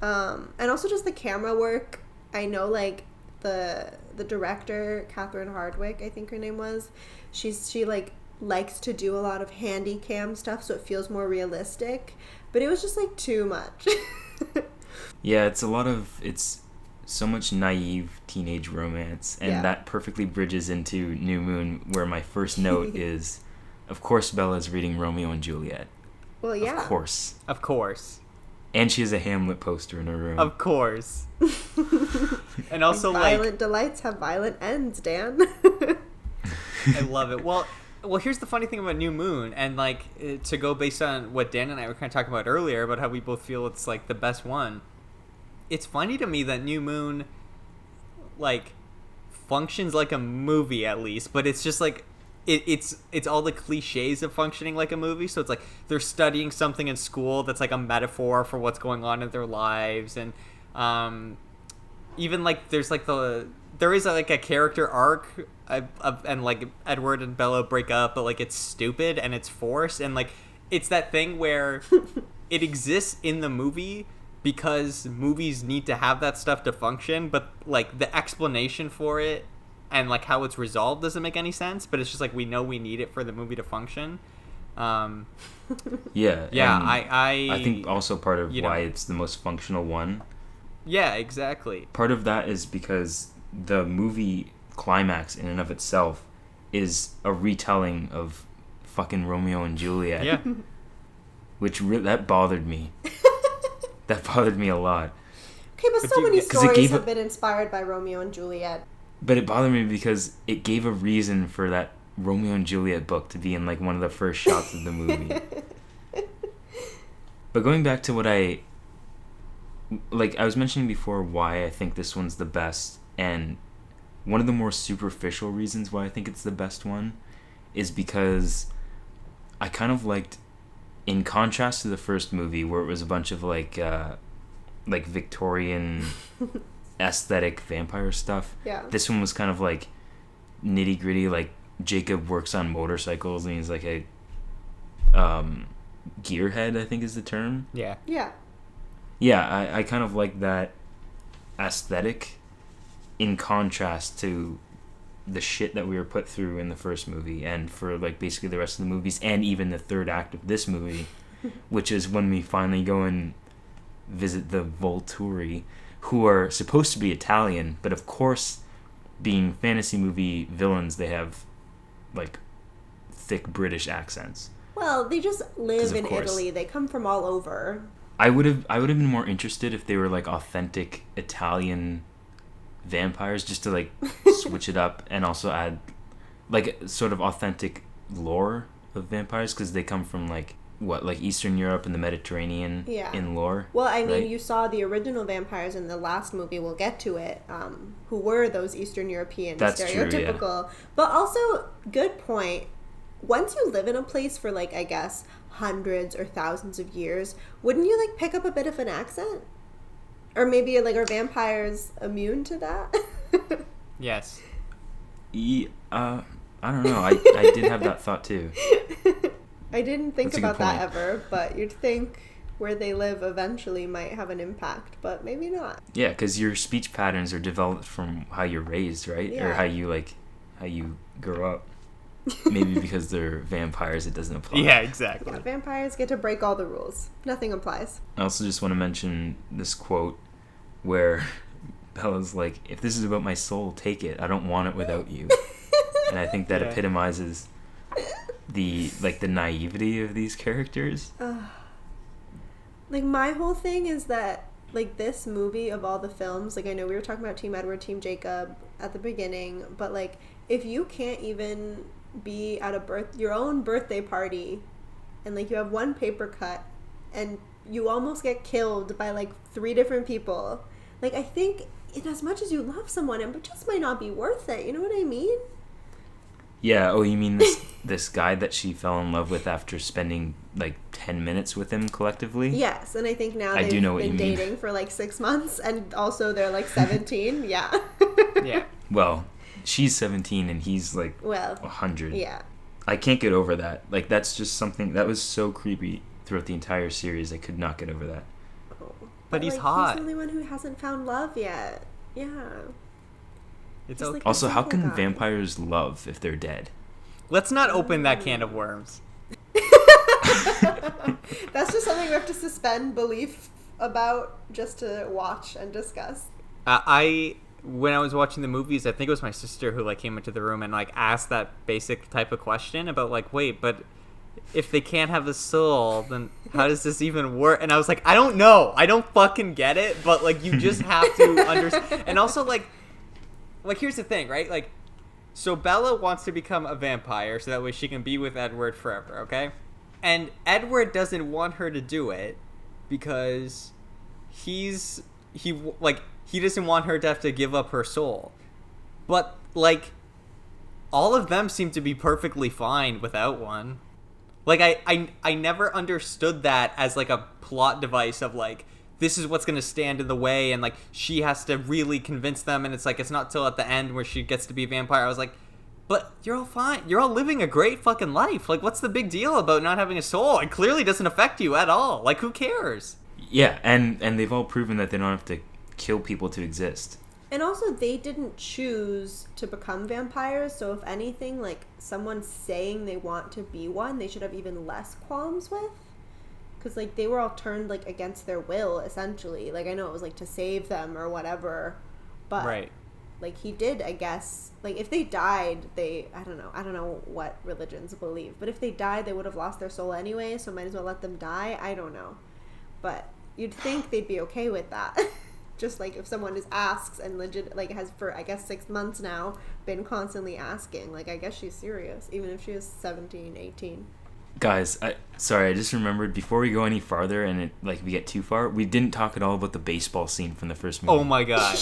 B: And also just the camera work. I know, like, the director, Catherine Hardwicke, I think her name was, she likes to do a lot of handy cam stuff, so it feels more realistic. But it was just, like, too much.
C: Yeah, it's so much naive teenage romance, and
B: Yeah.
C: that perfectly bridges into New Moon, where my first note is, of course Bella's reading Romeo and Juliet.
B: Well, yeah.
C: Of course.
A: Of course.
C: And she has a Hamlet poster in her room.
A: Of course. And also,
B: Violent delights have violent ends, Dan.
A: I love it. Well, here's the funny thing about New Moon, and, like, to go based on what Dan and I were kind of talking about earlier about how we both feel it's, like, the best one. It's funny to me that New Moon, like, functions like a movie at least, but it's just like it's all the cliches of functioning like a movie. So it's like they're studying something in school that's like a metaphor for what's going on in their lives, and even like there is like a character arc and like Edward and Bella break up, but like it's stupid and it's forced, and like it's that thing where it exists in the movie because movies need to have that stuff to function, but like the explanation for it and like how it's resolved doesn't make any sense, but it's just like we know we need it for the movie to function.
C: Yeah.
A: Yeah,
C: and
A: I
C: think also part of
A: you know.
C: why it's the most functional one.
A: Yeah, exactly.
C: Part of that is because the movie climax in and of itself is a retelling of fucking Romeo and Juliet.
A: Yeah.
C: Which that bothered me. That bothered me a lot.
B: Okay, but so
A: you-
B: many
C: 'cause it
B: stories
C: gave
B: have
C: a-
B: been inspired by Romeo and Juliet.
C: But it bothered me because it gave a reason for that Romeo and Juliet book to be in like one of the first shots of the movie. But going back to what I was mentioning before, why I think this one's the best, and one of the more superficial reasons why I think it's the best one is because I kind of liked, in contrast to the first movie where it was a bunch of like Victorian aesthetic vampire stuff.
B: Yeah.
C: This one was kind of like nitty gritty, like Jacob works on motorcycles and he's like a gearhead, I think is the term.
A: Yeah.
B: Yeah.
C: Yeah, I kind of like that aesthetic in contrast to the shit that we were put through in the first movie, and for like basically the rest of the movies, and even the third act of this movie, which is when we finally go and visit the Volturi, who are supposed to be Italian, but of course, being fantasy movie villains, they have like thick British accents.
B: Well, they just
C: 'Cause
B: live
C: of
B: in
C: course.
B: Italy. They come from all over.
C: I would have been more interested if they were like authentic Italian vampires, just to like switch it up and also add like sort of authentic lore of vampires, because they come from like Eastern Europe and the Mediterranean
B: Yeah.
C: in lore.
B: Well, I mean,
C: right?
B: you saw the original vampires in the last movie. We'll get to it. Who were those Eastern European
C: That's true, yeah.
B: stereotypical? But also, good point. Once you live in a place for like, I guess, hundreds or thousands of years, wouldn't you like pick up a bit of an accent? Or maybe like are vampires immune to that?
A: Yes.
C: I don't know. I did have that thought too.
B: I didn't think
C: That's a good
B: about that
C: point.
B: ever, but you'd think where they live eventually might have an impact, but maybe not.
C: Yeah, because your speech patterns are developed from how you're raised, right? Or
B: Yeah.
C: how you grow up. Maybe because they're vampires, it doesn't apply.
A: Yeah, exactly.
B: Yeah, vampires get to break all the rules. Nothing applies.
C: I also just want to mention this quote where Bella's like, "If this is about my soul, take it. I don't want it without you." And I think that
A: Yeah.
C: epitomizes the naivety of these characters.
B: Like, my whole thing is that, like, this movie of all the films, like, I know we were talking about Team Edward, Team Jacob at the beginning, but, like, if you can't even be at your own birthday party, and, like, you have one paper cut, and you almost get killed by, like, 3 different people, like, I think, in as much as you love someone, it just might not be worth it, you know what I mean?
C: Yeah, oh, you mean this guy that she fell in love with after spending like 10 minutes with him collectively?
B: Yes, and I think now
C: I
B: they've
C: do know what
B: been
C: you mean.
B: dating for like 6 months, and also they're like 17. Yeah.
A: Yeah.
C: Well, she's 17 and he's like
B: Well,
C: 100.
B: yeah.
C: I can't get over that. Like, that's just something that was so creepy throughout the entire series. I could not get over that.
B: Oh.
A: But he's
B: like,
A: hot.
B: He's the only one who hasn't found love yet. Yeah.
A: It's
B: He's
A: okay.
B: like-
C: Also, how
B: simple
C: can
B: guy.
C: vampires love if they're dead?
A: Let's not open that can of worms.
B: That's just something we have to suspend belief about just to watch and discuss.
A: When I was watching the movies, I think it was my sister who like came into the room and like asked that basic type of question about like, wait, but if they can't have a soul, then how does this even work? And I was like, I don't know. I don't fucking get it, but like you just have to understand. And also like here's the thing, right? Like, so Bella wants to become a vampire so that way she can be with Edward forever, okay? And Edward doesn't want her to do it because he doesn't want her to have to give up her soul. But like all of them seem to be perfectly fine without one. Like I never understood that as like a plot device of like this is what's going to stand in the way, and like she has to really convince them, and it's like it's not till at the end where she gets to be a vampire. I was like, but you're all fine. You're all living a great fucking life. Like, what's the big deal about not having a soul? It clearly doesn't affect you at all. Like, who cares?
C: Yeah, and they've all proven that they don't have to kill people to exist.
B: And also, they didn't choose to become vampires, so if anything, like, someone saying they want to be one, they should have even less qualms with. Because, like, they were all turned, like, against their will, essentially. Like, I know it was, like, to save them or whatever, but...
A: Right.
B: Like, he did, I guess. Like, if they died, I don't know what religions believe, but if they died, they would have lost their soul anyway, so might as well let them die. I don't know. But you'd think they'd be okay with that. Just, like, if someone just asks and legit, like, has for, I guess, 6 months now been constantly asking, like, I guess she's serious, even if she is 17, 18.
C: Guys, I just remembered, before we go any farther and we get too far, we didn't talk at all about the baseball scene from the first movie.
A: Oh my god.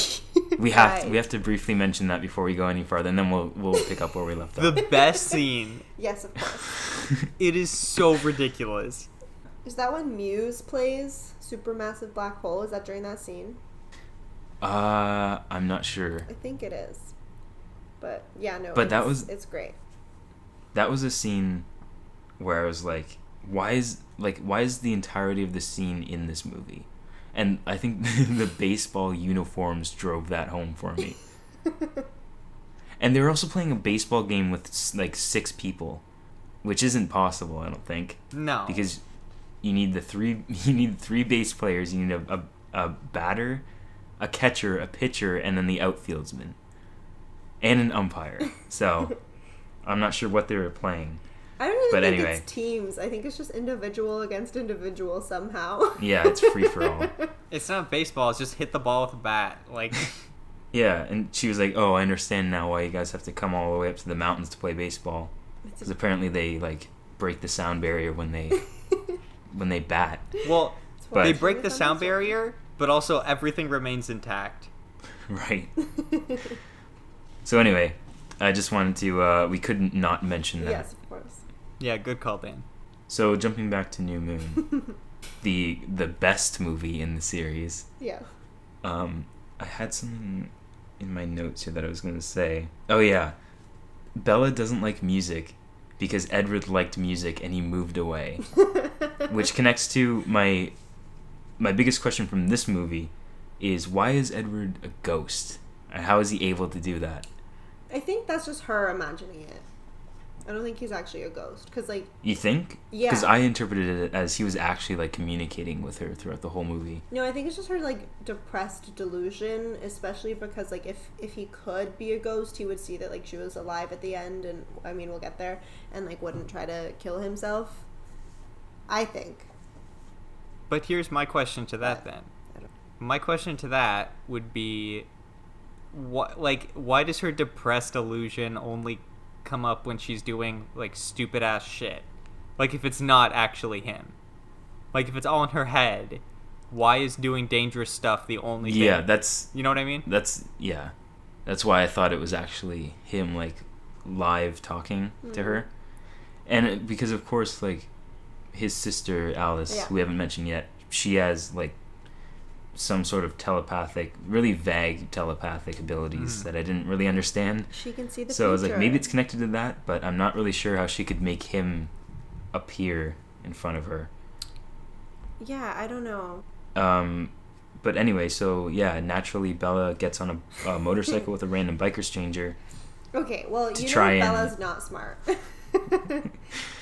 C: We have to briefly mention that before we go any farther, and then we'll pick up where we left off.
A: The best scene.
B: Yes, of course.
A: It is so ridiculous.
B: Is that when Muse plays Supermassive Black Hole? Is that during that scene?
C: I'm not sure.
B: I think it is. But, yeah, no,
C: But
B: it's great.
C: That was a scene where I was like, why is the entirety of the scene in this movie? And I think the baseball uniforms drove that home for me. And they were also playing a baseball game with like 6 people, which isn't possible, I don't think.
A: No.
C: Because you need three base players, you need a batter, a catcher, a pitcher, and then the outfieldsman. And an umpire. So I'm not sure what they were playing.
B: I don't even
C: But
B: think
C: anyway.
B: it's teams. I think it's just individual against individual somehow.
C: Yeah, it's free for all.
A: It's not baseball. It's just hit the ball with a bat. Like,
C: Yeah, and she was like, "Oh, I understand now why you guys have to come all the way up to the mountains to play baseball, because apparently they like break the sound barrier when they bat."
A: well,
C: But-
A: they break the sound barrier, but also everything remains intact.
C: Right. So anyway, I just wanted to. We couldn't not mention that.
B: Yes, of course.
A: Yeah, good call, Dan.
C: So jumping back to New Moon, the best movie in the series.
B: Yeah.
C: I had something in my notes here that I was going to say. Oh yeah, Bella doesn't like music because Edward liked music and he moved away, which connects to my biggest question from this movie is, why is Edward a ghost? And how is he able to do that?
B: I think that's just her imagining it. I don't think he's actually a ghost. Because, like...
C: You think?
B: Yeah.
C: Because I interpreted it as he was actually, like, communicating with her throughout the whole movie.
B: No, I think it's just her, like, depressed delusion, especially because, like, if he could be a ghost, he would see that, like, she was alive at the end, and, I mean, we'll get there, and, like, wouldn't try to kill himself. I think.
A: But here's my question to that then. My question to that would be, why does her depressed illusion only come up when she's doing like stupid ass shit? Like, if it's not actually him, like if it's all in her head, why is doing dangerous stuff the only thing?
C: That's,
A: you know what I mean?
C: That's why I thought it was actually him, like, live talking to her. And because of course, like, his sister Alice, who we haven't mentioned yet, she has like some sort of telepathic, really vague telepathic abilities that I didn't really understand.
B: She can see the
C: So
B: future.
C: I was like, maybe it's connected to that, but I'm not really sure how she could make him appear in front of her.
B: Yeah, I don't know.
C: But anyway, so yeah, naturally Bella gets on a motorcycle with a random biker stranger.
B: Okay, well, you know Bella's not smart.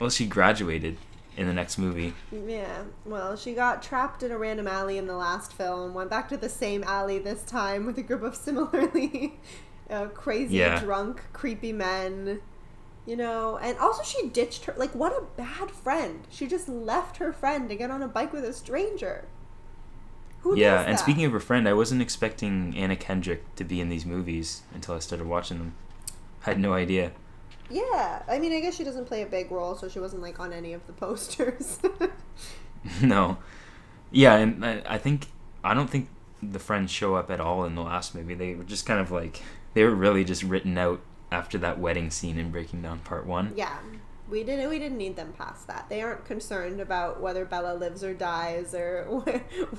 C: Well, she graduated in the next movie.
B: Yeah, well, she got trapped in a random alley in the last film, went back to the same alley this time with a group of similarly crazy, drunk, creepy men, you know, and also she ditched her, like, what a bad friend. She just left her friend to get on a bike with a stranger. Who does that?
C: And speaking of her friend, I wasn't expecting Anna Kendrick to be in these movies until I started watching them. I had no idea.
B: Yeah, I mean, I guess she doesn't play a big role, so she wasn't, like, on any of the posters.
C: No. Yeah, and I don't think the friends show up at all in the last movie. They were just kind of like, they were really just written out after that wedding scene in Breaking Down Part 1.
B: Yeah, we didn't need them past that. They aren't concerned about whether Bella lives or dies or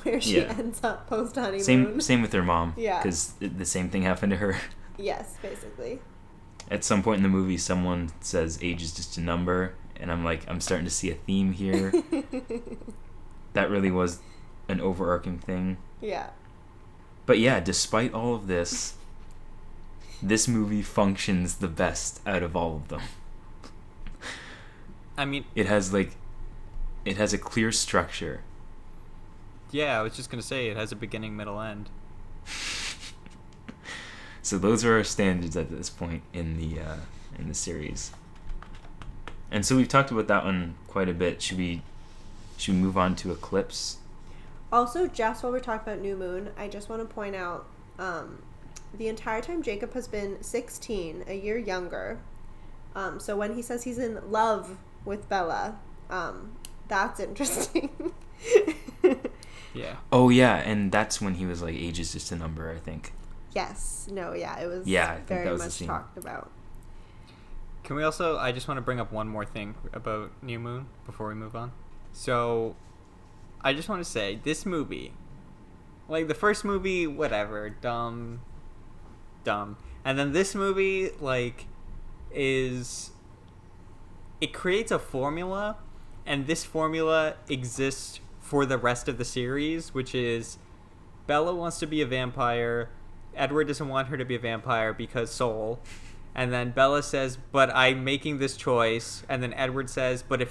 B: where she ends up post-honeymoon.
C: Same with her mom.
B: Yeah.
C: Because the same thing happened to her.
B: Yes, basically.
C: At some point in the movie, someone says age is just a number, and I'm like, I'm starting to see a theme here. That really was an overarching thing.
B: Yeah.
C: But yeah, despite all of this, this movie functions the best out of all of them.
A: I mean,
C: it has a clear structure.
A: Yeah, I was just gonna say it has a beginning, middle, end.
C: So those are our standards at this point in the series. And so we've talked about that one quite a bit. Should we move on to Eclipse?
B: Also, just while we're talking about New Moon, I just want to point out the entire time Jacob has been 16, a year younger. So when he says he's in love with Bella, that's interesting.
A: Yeah.
C: Oh yeah, and that's when he was like, age is just a number, I think.
B: Yes. No, yeah, it was
C: I think
B: very
C: that was
B: much
C: the scene.
B: talked about.
A: Can we also, I just want to bring up one more thing about New Moon before we move on. So, I just want to say, this movie, like the first movie, whatever, dumb. And then this movie, like, it creates a formula, and this formula exists for the rest of the series, which is Bella wants to be a vampire, Edward doesn't want her to be a vampire because soul, and then Bella says, but I'm making this choice, and then Edward says, but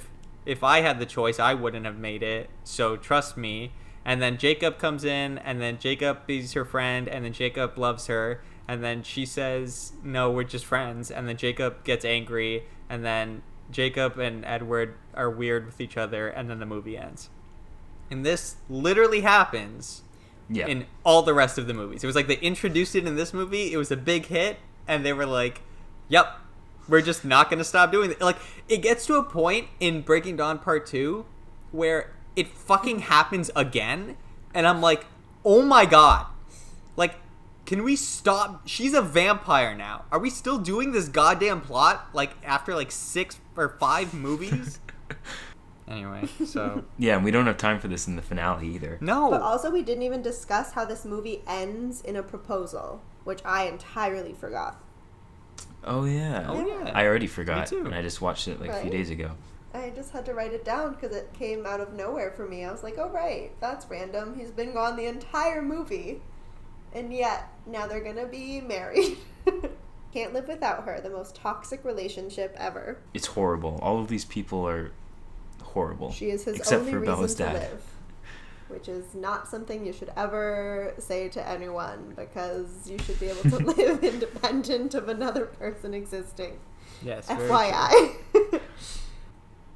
A: if I had the choice, I wouldn't have made it, so trust me. And then Jacob comes in, and then Jacob is her friend, and then Jacob loves her, and then she says, no, we're just friends, and then Jacob gets angry, and then Jacob and Edward are weird with each other, and then the movie ends. And this literally happens in all the rest of the movies. It was like they introduced it in this movie, it was a big hit, and they were like, yep, we're just not going to stop doing it. Like, it gets to a point in Breaking Dawn Part 2 where it fucking happens again, and I'm like, oh my god. Like, can we stop? She's a vampire now. Are we still doing this goddamn plot, like, after, like, 6 or 5 movies? Anyway, so...
C: Yeah, and we don't have time for this in the finale either.
A: No!
B: But also, we didn't even discuss how this movie ends in a proposal, which I entirely forgot.
C: Oh, yeah.
A: Oh, yeah.
C: I already forgot,
A: Me too.
C: and I just watched it, like, a few days ago.
B: I just had to write it down because it came out of nowhere for me. I was like, oh, right, that's random. He's been gone the entire movie. And yet, now they're gonna be married. Can't live without her. The most toxic relationship ever.
C: It's horrible. All of these people are horrible.
B: She is his
C: except
B: only
C: for
B: reason
C: Bella's
B: to
C: dad.
B: live. Which is not something you should ever say to anyone, because you should be able to live independent of another person existing.
A: Yes.
B: FYI.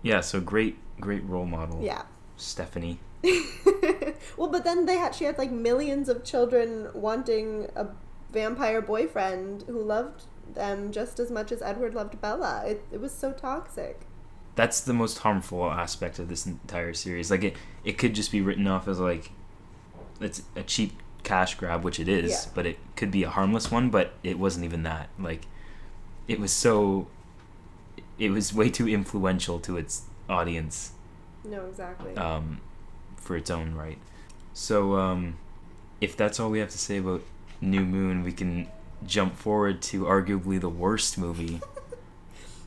C: Yeah, so great role model.
B: Yeah.
C: Stephanie.
B: Well, but then she had like millions of children wanting a vampire boyfriend who loved them just as much as Edward loved Bella. It was so toxic.
C: That's the most harmful aspect of this entire series. Like, it could just be written off as, like, it's a cheap cash grab, which it is, but it could be a harmless one, but it wasn't even that. Like, it was so. It was way too influential to its audience.
B: No, exactly.
C: For its own right. So, if that's all we have to say about New Moon, we can jump forward to arguably the worst movie.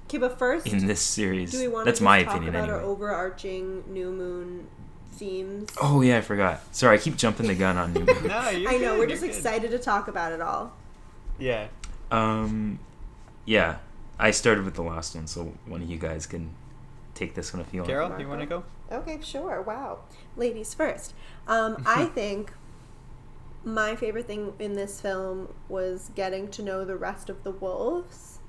B: Okay, but first,
C: in this series,
B: do we want
C: that's
B: to
C: my
B: talk
C: opinion
B: about
C: anyway.
B: our overarching New Moon themes?
C: Oh yeah, I forgot. Sorry, I keep jumping the gun on New Moon.
A: No, you're
B: I know,
A: good,
B: we're
A: you're
B: just
A: good.
B: excited to talk about it all.
A: Yeah.
C: Yeah, I started with the last one, so one of you guys can take this one if you want.
A: Carol, do you want to go?
B: Okay, sure. Wow. Ladies first. I think my favorite thing in this film was getting to know the rest of the wolves,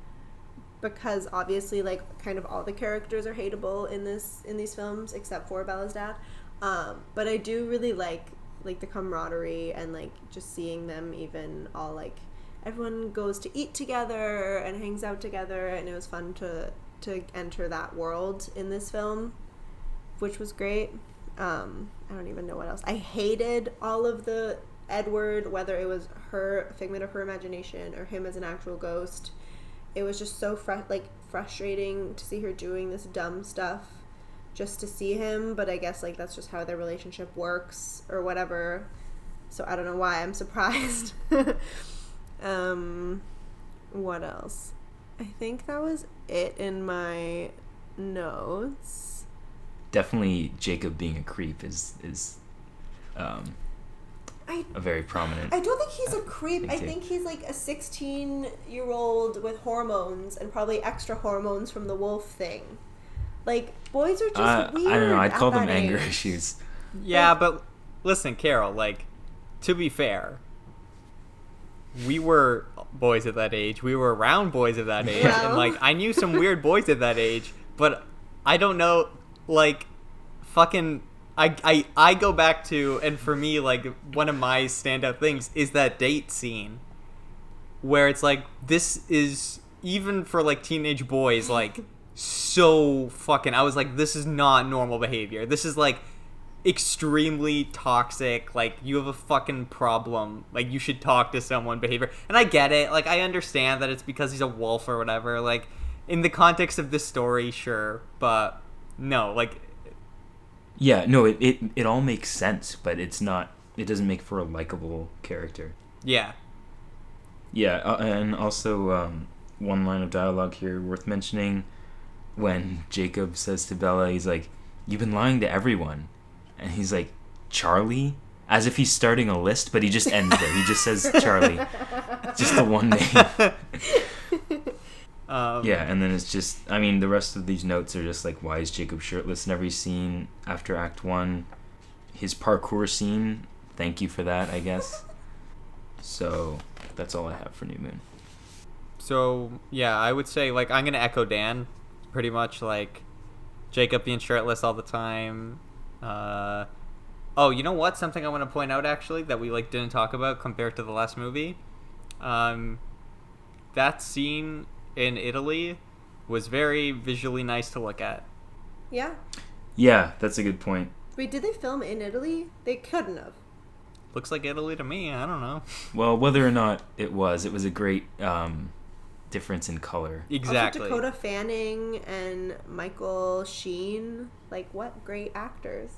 B: because obviously, like, kind of all the characters are hateable in these films except for Bella's dad. But I do really like the camaraderie and like just seeing them even all like everyone goes to eat together and hangs out together, and it was fun to enter that world in this film, which was great. I don't even know what else. I hated all of the Edward, whether it was her figment of her imagination or him as an actual ghost. It was just so frustrating to see her doing this dumb stuff just to see him, but I guess like that's just how their relationship works or whatever. So I don't know why I'm surprised. What else? I think that was it in my notes.
C: Definitely Jacob being a creep is a very prominent.
B: I don't think he's a creep.
C: thing
B: I
C: too.
B: think he's like a 16-year-old with hormones and probably extra hormones from the wolf thing. Like, boys are just weird.
C: I don't know. I'd call
B: at
C: them
B: that
C: anger
B: age.
C: issues.
A: Yeah, but listen, Carol, like, to be fair, we were boys at that age. We were around boys at that age.
B: Well.
A: And, like, I knew some weird boys at that age, but I don't know, like, fucking... I go back to, and for me, like, one of my standout things is that date scene where it's like, this is, even for, like, teenage boys, like, so fucking... I was like, this is not normal behavior. This is, like, extremely toxic. Like, you have a fucking problem. Like, you should talk to someone behavior. And I get it. Like, I understand that it's because he's a wolf or whatever. Like, in the context of this story, sure. But, no, like...
C: Yeah, no, it all makes sense, but it's not. It doesn't make for a likable character.
A: Yeah.
C: Yeah, and also one line of dialogue here worth mentioning when Jacob says to Bella, he's like, "You've been lying to everyone," and he's like, "Charlie," as if he's starting a list, but he just ends there. He just says Charlie, just the one name. Yeah, and then it's just, I mean, the rest of these notes are just like, why is Jacob shirtless in every scene after Act 1? His parkour scene, thank you for that, I guess. So, that's all I have for New Moon.
A: So, yeah, I would say, like, I'm going to echo Dan, pretty much, like, Jacob being shirtless all the time. Oh, you know what? Something I want to point out, actually, that we, like, didn't talk about compared to the last movie. That scene in Italy was very visually nice to look at.
B: Yeah.
C: Yeah, that's a good point.
B: Wait, did they film in Italy? They couldn't have.
A: Looks like Italy to me. I don't know.
C: Well, whether or not it was a great difference in color.
A: Exactly.
B: Also, Dakota Fanning and Michael Sheen, like, what great actors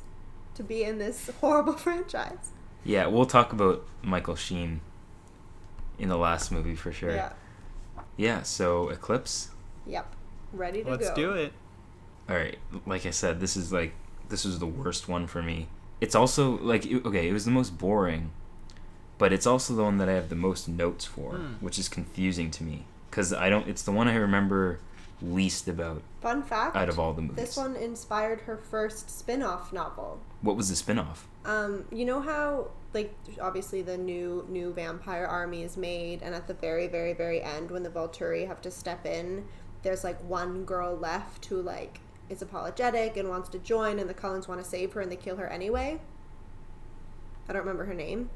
B: to be in this horrible franchise.
C: Yeah, we'll talk about Michael Sheen in the last movie for sure.
B: Yeah.
C: Yeah, so Eclipse.
B: Yep. Ready to go.
A: Let's do it.
C: All right, like I said, this was the worst one for me. It's also like it was the most boring, but it's also the one that I have the most notes for, which is confusing to me because it's the one I remember least about.
B: Fun fact.
C: Out of all the movies.
B: This one inspired her first spin-off novel.
C: What was the spin-off?
B: You know how, like, obviously the new vampire army is made, and at the very, very, very end, when the Volturi have to step in, there's, like, one girl left who, like, is apologetic and wants to join, and the Cullens want to save her, and they kill her anyway. I don't remember her name.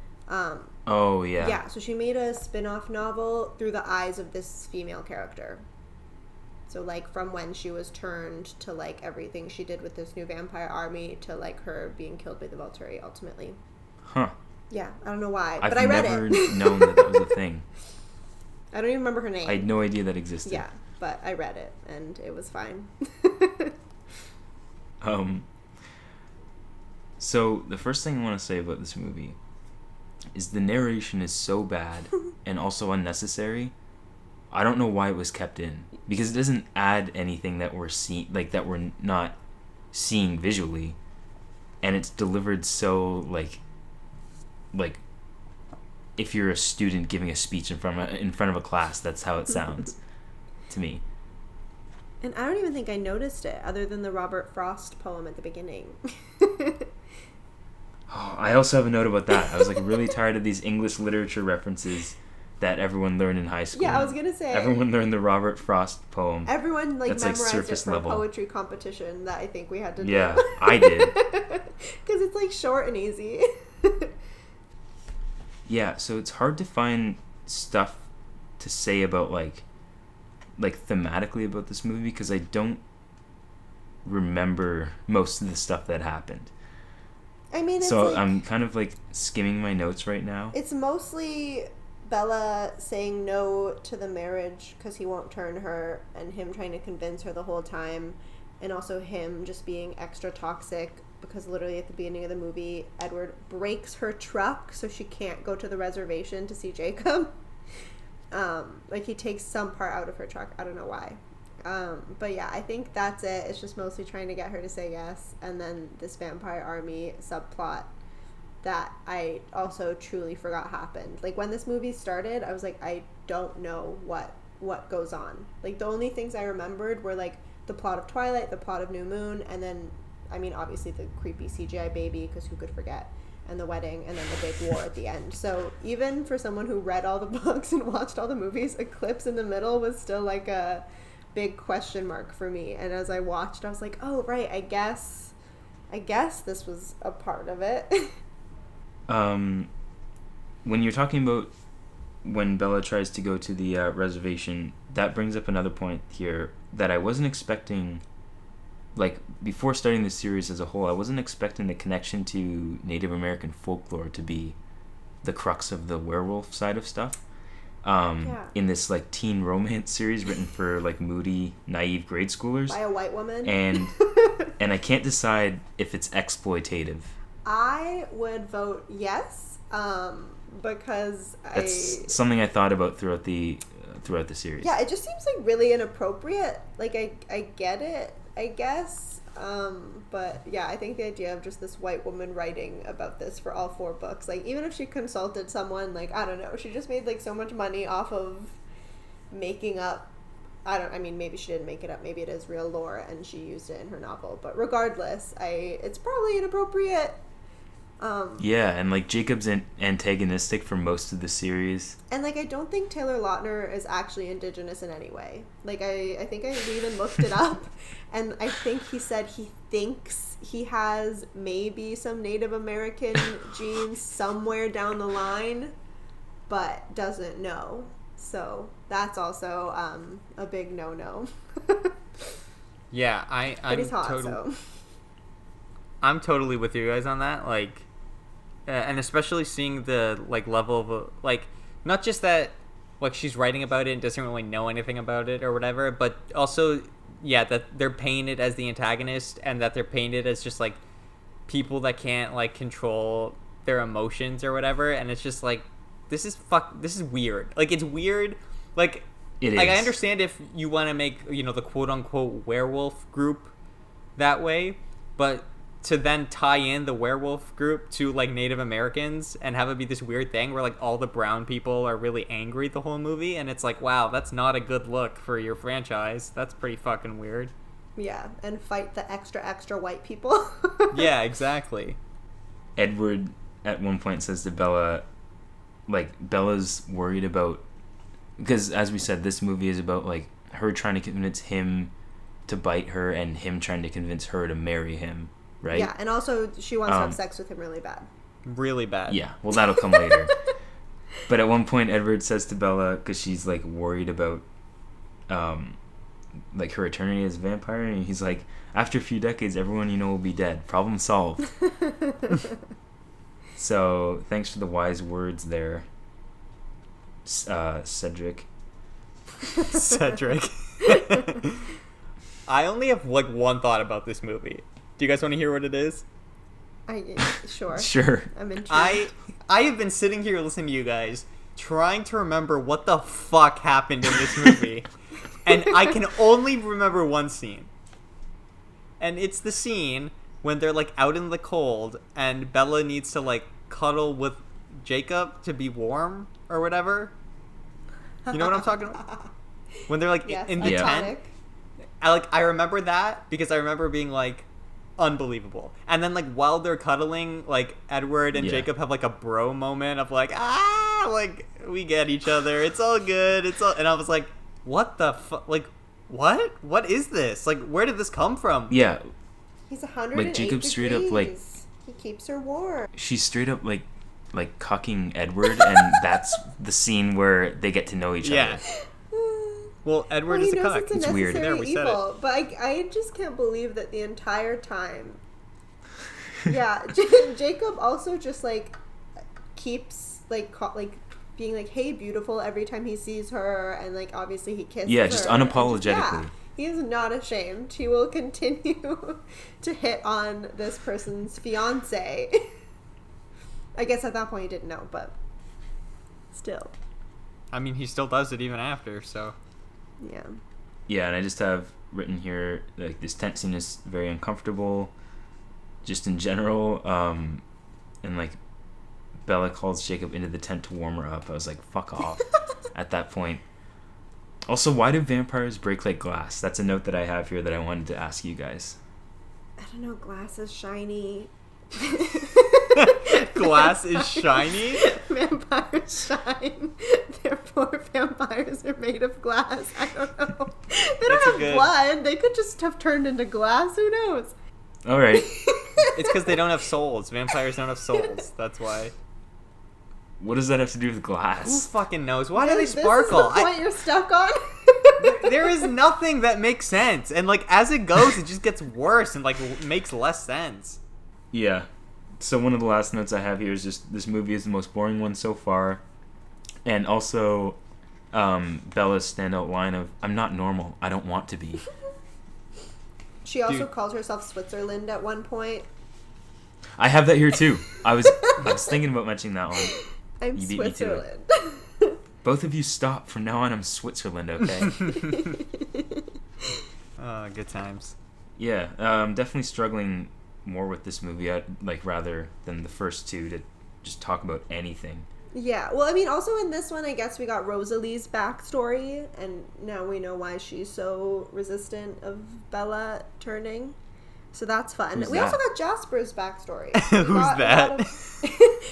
C: Oh, yeah.
B: Yeah, so she made a spin-off novel through the eyes of this female character. So, like, from when she was turned to, like, everything she did with this new vampire army to, like, her being killed by the Volturi, ultimately.
C: Huh.
B: Yeah, I don't know why,
C: I've
B: but I read
C: never
B: it.
C: known that was a thing.
B: I don't even remember her name.
C: I had no idea that existed.
B: Yeah, but I read it, and it was fine.
C: So the first thing I want to say about this movie is the narration is so bad and also unnecessary. I don't know why it was kept in, because it doesn't add anything that we're that we're not seeing visually, and it's delivered so like if you're a student giving a speech in front of a class, that's how it sounds to me.
B: And I don't even think I noticed it, other than the Robert Frost poem at the beginning.
C: Oh, I also have a note about that. I was like really tired of these English literature references that everyone learned in high school.
B: Yeah, I was gonna say
C: everyone learned the Robert Frost poem.
B: Everyone memorized
C: surface
B: it for
C: level.
B: A poetry competition that I think we had to do.
C: Yeah, I did.
B: Because it's like short and easy.
C: Yeah, so it's hard to find stuff to say about like thematically about this movie, because I don't remember most of the stuff that happened.
B: I mean, it's
C: so
B: like,
C: I'm kind of like skimming my notes right now.
B: It's mostly Bella saying no to the marriage because he won't turn her, and him trying to convince her the whole time, and also him just being extra toxic because literally at the beginning of the movie, Edward breaks her truck so she can't go to the reservation to see Jacob. Like he takes some part out of her truck. I don't know why. But yeah, I think that's it. It's just mostly trying to get her to say yes, and then this vampire army subplot that I also truly forgot happened. Like when this movie started, I was like, I don't know what goes on. Like the only things I remembered were like the plot of Twilight, the plot of New Moon, and then I mean obviously the creepy CGI baby, because who could forget, and the wedding, and then the big war at the end. So even for someone who read all the books and watched all the movies, Eclipse in the middle was still like a big question mark for me. And as I watched, I was like, oh right, I guess this was a part of it.
C: When you're talking about when Bella tries to go to the reservation, that brings up another point here that I wasn't expecting. Like, before starting the series as a whole, I wasn't expecting the connection to Native American folklore to be the crux of the werewolf side of stuff. In this like teen romance series written for like moody, naive grade schoolers
B: by a white woman,
C: and I can't decide if it's exploitative.
B: I would vote yes, because
C: That's something I thought about throughout the series.
B: Yeah, it just seems like really inappropriate. Like I get it, I guess. But yeah, I think the idea of just this white woman writing about this for all 4 books, like even if she consulted someone, like I don't know, she just made like so much money off of making up. I mean, maybe she didn't make it up. Maybe it is real lore and she used it in her novel. But regardless, it's probably inappropriate.
C: Yeah, and like Jacob's antagonistic for most of the series.
B: And like I don't think Taylor Lautner is actually indigenous in any way. Like I think we even looked it up, and I think he said he thinks he has maybe some Native American genes somewhere down the line, but doesn't know. So that's also a big no-no.
A: Yeah,
B: but he's hot, so.
A: I'm totally with you guys on that. Like, and especially seeing the like level of like, not just that like she's writing about it and doesn't really know anything about it or whatever, but also that they're painted as the antagonist, and that they're painted as just like people that can't like control their emotions or whatever, and it's just like this is weird. Like it's weird. Like
C: it is.
A: Like I understand if you want to make the quote unquote werewolf group that way, but to then tie in the werewolf group to like Native Americans and have it be this weird thing where like all the brown people are really angry the whole movie, and it's like, wow, that's not a good look for your franchise. That's pretty fucking weird.
B: Yeah, and fight the extra white people.
A: Yeah, exactly.
C: Edward at one point says to Bella, like, Bella's worried about, because as we said, this movie is about like her trying to convince him to bite her and him trying to convince her to marry him. Right?
B: Yeah, and also she wants to have sex with him really bad.
A: Really bad.
C: Yeah, well, that'll come later. But at one point, Edward says to Bella, because she's like worried about, like her eternity as a vampire, and he's like, after a few decades, everyone you know will be dead. Problem solved. So thanks for the wise words there, Cedric.
A: Cedric. I only have like one thought about this movie. Do you guys want to hear what it is?
B: Sure.
C: Sure.
B: I'm intrigued.
A: I have been sitting here listening to you guys, trying to remember what the fuck happened in this movie. And I can only remember one scene. And it's the scene when they're like out in the cold and Bella needs to like cuddle with Jacob to be warm or whatever. You know what I'm talking about? When they're like
B: Yes,
A: in the tent. I remember that because I remember being like unbelievable. And then like while they're cuddling, like Edward and Jacob have like a bro moment of like, like we get each other. It's all good. And I was like, what the fuck? Like, what is this? Like, where did this come from?
C: Yeah.
B: He's 108
C: Like Jacob
B: degrees.
C: straight up like
B: He keeps her warm.
C: she's straight up like cucking Edward, and that's the scene where they get to know each
A: Yeah.
C: other.
A: Well, Edward is a cuck.
B: It's
C: weird.
A: There, we said it.
B: But I just can't believe that the entire time. Yeah, Jacob also just like keeps like being like, "Hey, beautiful," every time he sees her, and like obviously he kisses her.
C: Yeah, just unapologetically.
B: He is not ashamed. He will continue to hit on this person's fiance. I guess at that point he didn't know, but still.
A: I mean, he still does it even after, so.
B: Yeah.
C: Yeah, and I just have written here like this tent scene is very uncomfortable, just in general. And like Bella calls Jacob into the tent to warm her up. I was like, fuck off at that point. Also, why do vampires break like glass? That's a note that I have here that I wanted to ask you guys.
B: I don't know, glass is shiny.
A: Glass is shiny?
B: Vampires shine. Therefore, vampires are made of glass. I don't know. They don't have blood. They could just have turned into glass. Who knows?
C: All right.
A: It's because they don't have souls. Vampires don't have souls. That's why.
C: What does that have to do with
A: Who
C: glass?
A: fucking knows? Why do they
B: This
A: sparkle?
B: is the point you're stuck on?
A: There is nothing that makes sense. And, like, as it goes, it just gets worse and, like, makes less sense.
C: Yeah. So one of the last notes I have here is just this movie is the most boring one so far. And also Bella's standout line of, "I'm not normal. I don't want to be."
B: She also
A: Dude.
B: calls herself Switzerland at one point.
C: I have that here too. I was thinking about mentioning that one.
B: I'm
C: You beat me to
B: Switzerland.
C: Both of you stop. From now on, I'm Switzerland, okay?
A: Good times.
C: Yeah, definitely struggling more with this movie, rather than the first two, to just talk about anything.
B: Yeah, well, I mean, also in this one, I guess we got Rosalie's backstory, and now we know why she's so resistant of Bella turning. So that's fun.
C: Who's
B: we
C: that?
B: also got Jasper's backstory.
A: Who's that?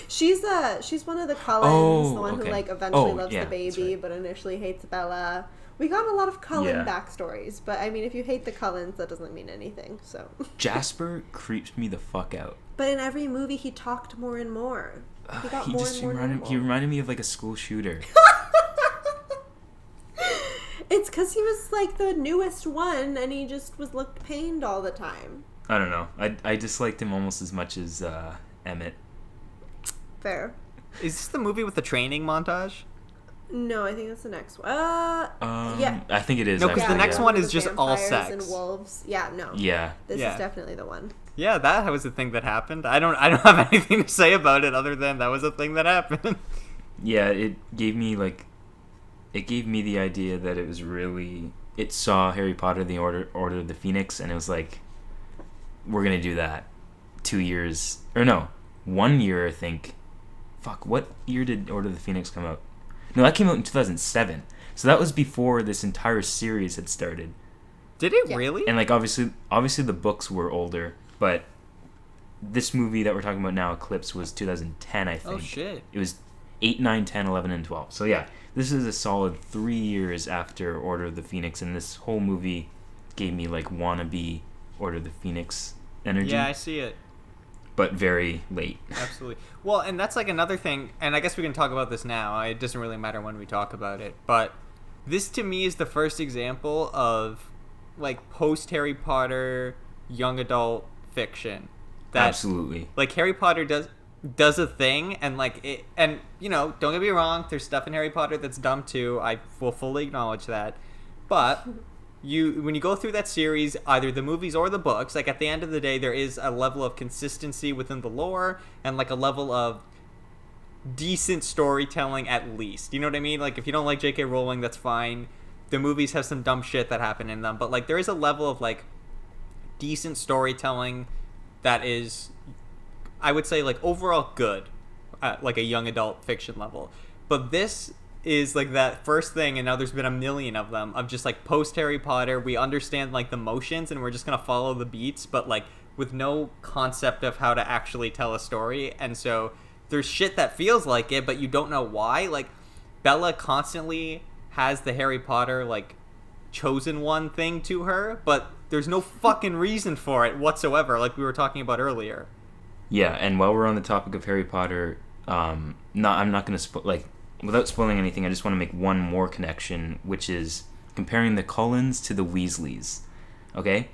B: She's one of the Cullens, the one
C: okay.
B: who like eventually loves
C: yeah,
B: the baby,
C: that's right.
B: but initially hates Bella. We got a lot of Cullen
C: Yeah.
B: backstories, but I mean, if you hate the Cullens, that doesn't mean anything. So.
C: Jasper creeps me the fuck out.
B: But in every movie, he talked more and more. He got
C: He
B: more
C: just
B: and more
C: reminded
B: normal.
C: he reminded me of like a school shooter.
B: It's because he was like the newest one, and he just looked pained all the time.
C: I don't know. I disliked him almost as much as Emmett.
B: Fair.
A: Is this the movie with the training montage?
B: No, I think that's the next one. Yeah.
C: I think it is.
A: No, 'cause
C: actually,
A: the next
C: yeah.
A: one is
B: With
A: just all
B: vampires
A: sex.
B: and wolves. Yeah, no.
C: Yeah.
B: This
A: Yeah.
B: is definitely the one.
A: Yeah, that was a thing that happened. I don't have anything to say about it other than that was a thing that happened.
C: Yeah, it gave me the idea that it saw Harry Potter the Order of the Phoenix, and it was like, we're gonna do that 2 years, or no, 1 year, I think. Fuck, what year did Order of the Phoenix come out? No, that came out in 2007. So that was before this entire series had started.
A: Did it
B: Yeah.
A: really?
C: And like obviously the books were older, but this movie that we're talking about now, Eclipse, was 2010, I think.
A: Oh shit.
C: It was 8, 9, 10, 11, and 12. So yeah, this is a solid 3 years after Order of the Phoenix, and this whole movie gave me like wannabe Order of the Phoenix energy.
A: Yeah, I see it.
C: But very late.
A: Absolutely. Well, and that's like another thing, and I guess we can talk about this now. It doesn't really matter when we talk about it, but this to me is the first example of like post Harry Potter young adult fiction. That,
C: Absolutely.
A: Like Harry Potter does a thing, and like it, and you know, don't get me wrong, there's stuff in Harry Potter that's dumb too. I will fully acknowledge that, but when you go through that series, either the movies or the books, like at the end of the day, there is a level of consistency within the lore and like a level of decent storytelling at least. You know what I mean? Like if you don't like J.K. Rowling, that's fine. The movies have some dumb shit that happen in them, but like there is a level of like decent storytelling that is, I would say, like overall good at like a young adult fiction level. But this is like that first thing, and now there's been a million of them, of just like post Harry Potter, we understand like the motions and we're just gonna follow the beats, but like with no concept of how to actually tell a story. And so there's shit that feels like it, but you don't know why. Like Bella constantly has the Harry Potter like chosen one thing to her, but there's no fucking reason for it whatsoever, like we were talking about earlier.
C: Yeah, and while we're on the topic of Harry Potter, I'm not going to without spoiling anything, I just want to make one more connection, which is comparing the Cullens to the Weasleys. Okay?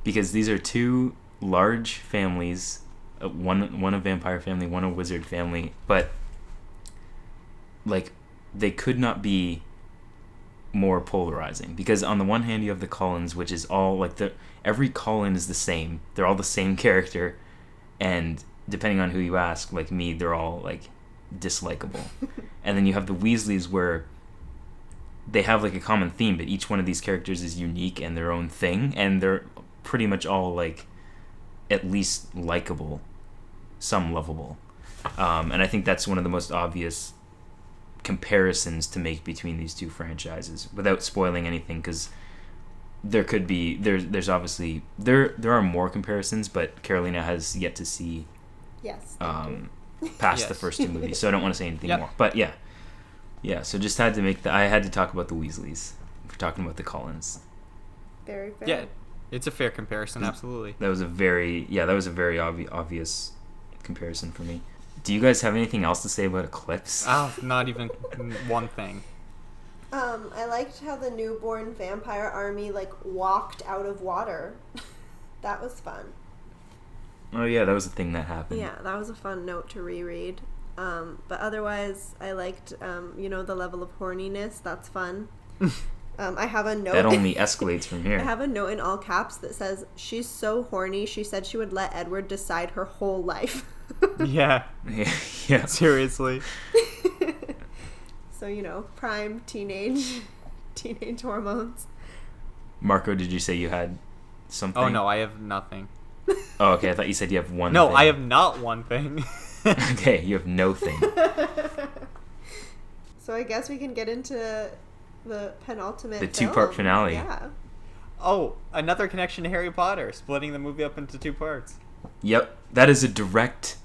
C: Because these are two large families, one a vampire family, one a wizard family, but like they could not be more polarizing, because on the one hand you have the Cullens, which is all like every Cullen is the same. They're all the same character, and depending on who you ask, like me, they're all like dislikable. And then you have the Weasleys, where they have like a common theme, but each one of these characters is unique and their own thing, and they're pretty much all like at least likable, some lovable. And I think that's one of the most obvious comparisons to make between these two franchises without spoiling anything, because there's obviously there are more comparisons, but Karolina has yet to see past the first two movies, so I don't want to say anything more. But yeah, so just had to I had to talk about the Weasleys. We're talking about the Cullens.
B: Very fair.
A: Yeah, it's a fair comparison, absolutely.
C: That was a very obvious comparison for me. Do you guys have anything else to say about Eclipse?
A: Oh, not even one thing.
B: I liked how the newborn vampire army like walked out of water. That was fun.
C: Oh yeah, that was a thing that happened.
B: Yeah, that was a fun note to reread. But otherwise, I liked the level of horniness. That's fun. I have a note.
C: That only escalates from here.
B: I have a note in all caps that says, "She's so horny, she said she would let Edward decide her whole life."
A: Yeah.
C: Yeah.
A: Seriously.
B: So, prime teenage hormones.
C: Marco, did you say you had something?
A: Oh, no, I have nothing.
C: Oh, okay, I thought you said you have one
A: No,
C: thing.
A: I have not one thing.
C: Okay, you have no thing.
B: So I guess we can get into the penultimate
C: The two-part finale.
B: Yeah.
A: Oh, another connection to Harry Potter, splitting the movie up into two parts.
C: Yep, that is a direct,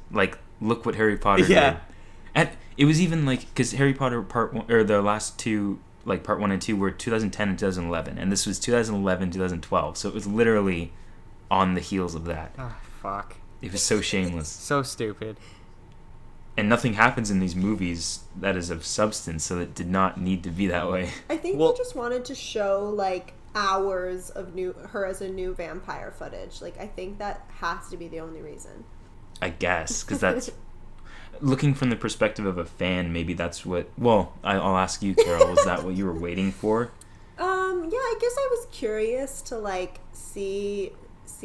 C: look what Harry Potter did. And it was even, because Harry Potter part one, or the last two, part 1 and 2 were 2010 and 2011, and this was 2011, 2012, so it was literally on the heels of that.
A: Oh, fuck.
C: It was so shameless.
A: So stupid.
C: And nothing happens in these movies that is of substance, so it did not need to be that way.
B: I think they just wanted to show, hours of her as a new vampire footage. I think that has to be the only reason.
C: I guess, because that's... Looking from the perspective of a fan, maybe that's what... Well, I'll ask you, Carol, was that what you were waiting for?
B: Yeah, I guess I was curious to, see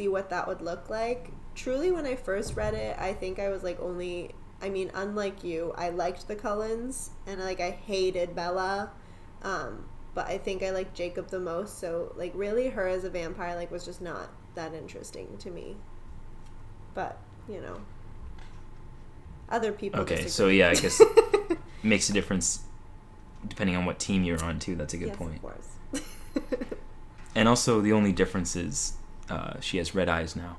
B: what that would look like. Truly, when I first read it, I think I was, unlike you, I liked the Cullens, and, I hated Bella, but I think I liked Jacob the most, so, really, her as a vampire, was just not that interesting to me. But, other people
C: Okay,
B: disagree.
C: so yeah, I guess makes a difference depending on what team you're on too. That's a good point.
B: Of course.
C: And also the only difference is she has red eyes now.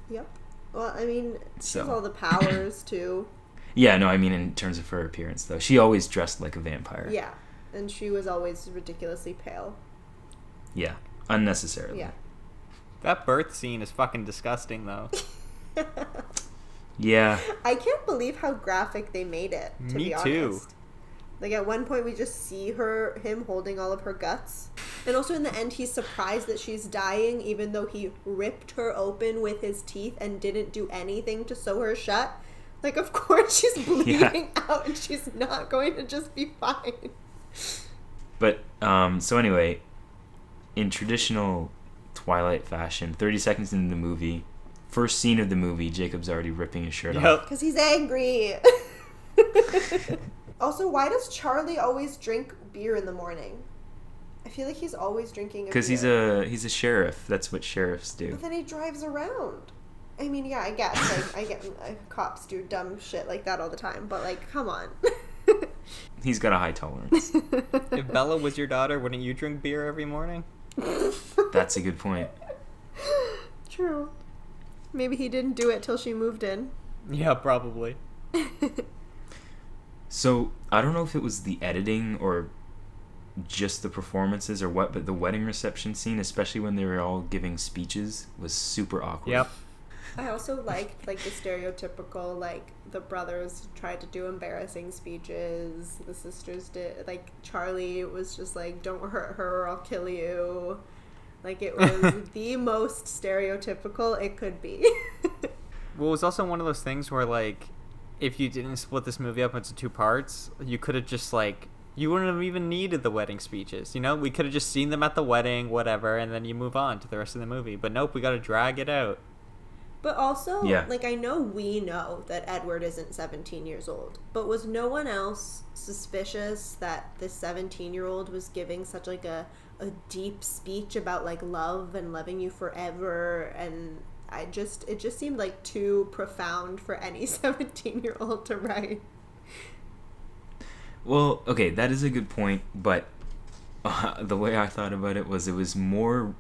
B: Yep. Well, she
C: So.
B: has all the powers too.
C: Yeah, no, I mean in terms of her appearance though. She always dressed like a vampire.
B: Yeah. And she was always ridiculously pale.
C: Yeah, unnecessarily.
B: Yeah.
A: That birth scene is fucking disgusting, though.
C: Yeah.
B: I can't believe how graphic they made it, to
A: Me
B: be
A: too.
B: honest. At one point we just see him holding all of her guts. And also in the end he's surprised that she's dying even though he ripped her open with his teeth and didn't do anything to sew her shut. Like, of course she's bleeding out and she's not going to just be fine.
C: But, so anyway, in traditional Twilight fashion, 30 seconds into the movie, first scene of the movie, Jacob's already ripping his shirt off.
B: Because he's angry. Also, why does Charlie always drink beer in the morning? I feel like he's always drinking a beer.
C: Because he's a sheriff. That's what sheriffs do.
B: But then he drives around. I mean, yeah, I guess. Like, I get cops do dumb shit like that all the time. But, like, come on.
C: He's got a high tolerance.
A: If Bella was your daughter, wouldn't you drink beer every morning?
C: That's a good point.
B: True. Maybe he didn't do it till she moved in.
A: Yeah, probably.
C: So, I don't know if it was the editing or just the performances or what, but the wedding reception scene, especially when they were all giving speeches, was super awkward.
A: Yep.
B: I also liked, like, the stereotypical, like, the brothers tried to do embarrassing speeches. The sisters did. Like, Charlie was just like, don't hurt her or I'll kill you. Like, it was the most stereotypical it could be.
A: Well, it was also one of those things where, like, if you didn't split this movie up into 2 parts, you could have just, like, you wouldn't have even needed the wedding speeches, you know? We could have just seen them at the wedding, whatever, and then you move on to the rest of the movie. But nope, we got to drag it out.
B: But also,
C: Yeah.
B: like, I know we know that Edward isn't 17 years old, but was no one else suspicious that this 17-year-old was giving such, like, a deep speech about, like, love and loving you forever? And it just seemed, like, too profound for any 17-year-old to write.
C: Well, okay, that is a good point, but the way I thought about it was more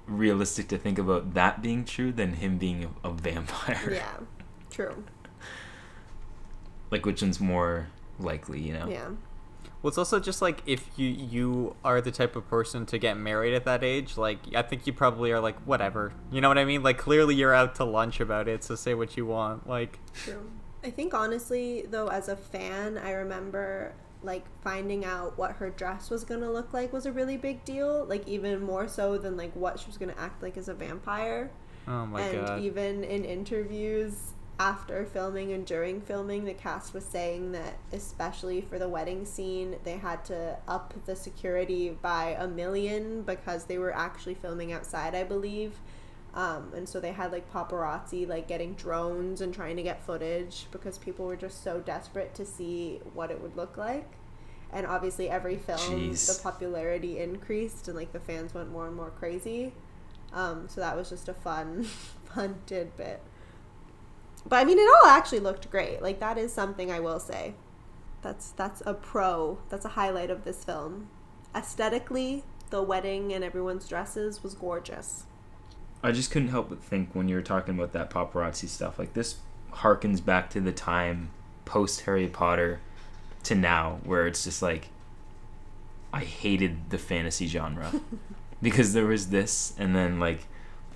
C: realistic to think about that being true than him being a vampire.
B: Yeah, true.
C: Like, which one's more likely, you know?
B: Yeah.
A: Well, it's also just, like, if you are the type of person to get married at that age, like, I think you probably are, like, whatever. You know what I mean? Like, clearly you're out to lunch about it, so say what you want. Like,
B: True. I think, honestly, though, as a fan, I remember, like, finding out what her dress was going to look like was a really big deal. Like, even more so than, like, what she was going to act like as a vampire.
A: oh my
B: And
A: god.
B: even in interviews after filming and during filming, the cast was saying that, especially for the wedding scene, they had to up the security by 1 million because they were actually filming outside, I believe. And so they had, like, paparazzi, like, getting drones and trying to get footage because people were just so desperate to see what it would look like. And obviously every film,
C: Jeez.
B: the popularity increased and, like, the fans went more and more crazy. So that was just a fun tidbit. But, I mean, it all actually looked great. Like, that is something I will say. That's a pro. That's a highlight of this film. Aesthetically, the wedding and everyone's dresses was gorgeous.
C: I just couldn't help but think when you were talking about that paparazzi stuff, like, this harkens back to the time post Harry Potter to now, where it's just like, I hated the fantasy genre because there was this, and then, like,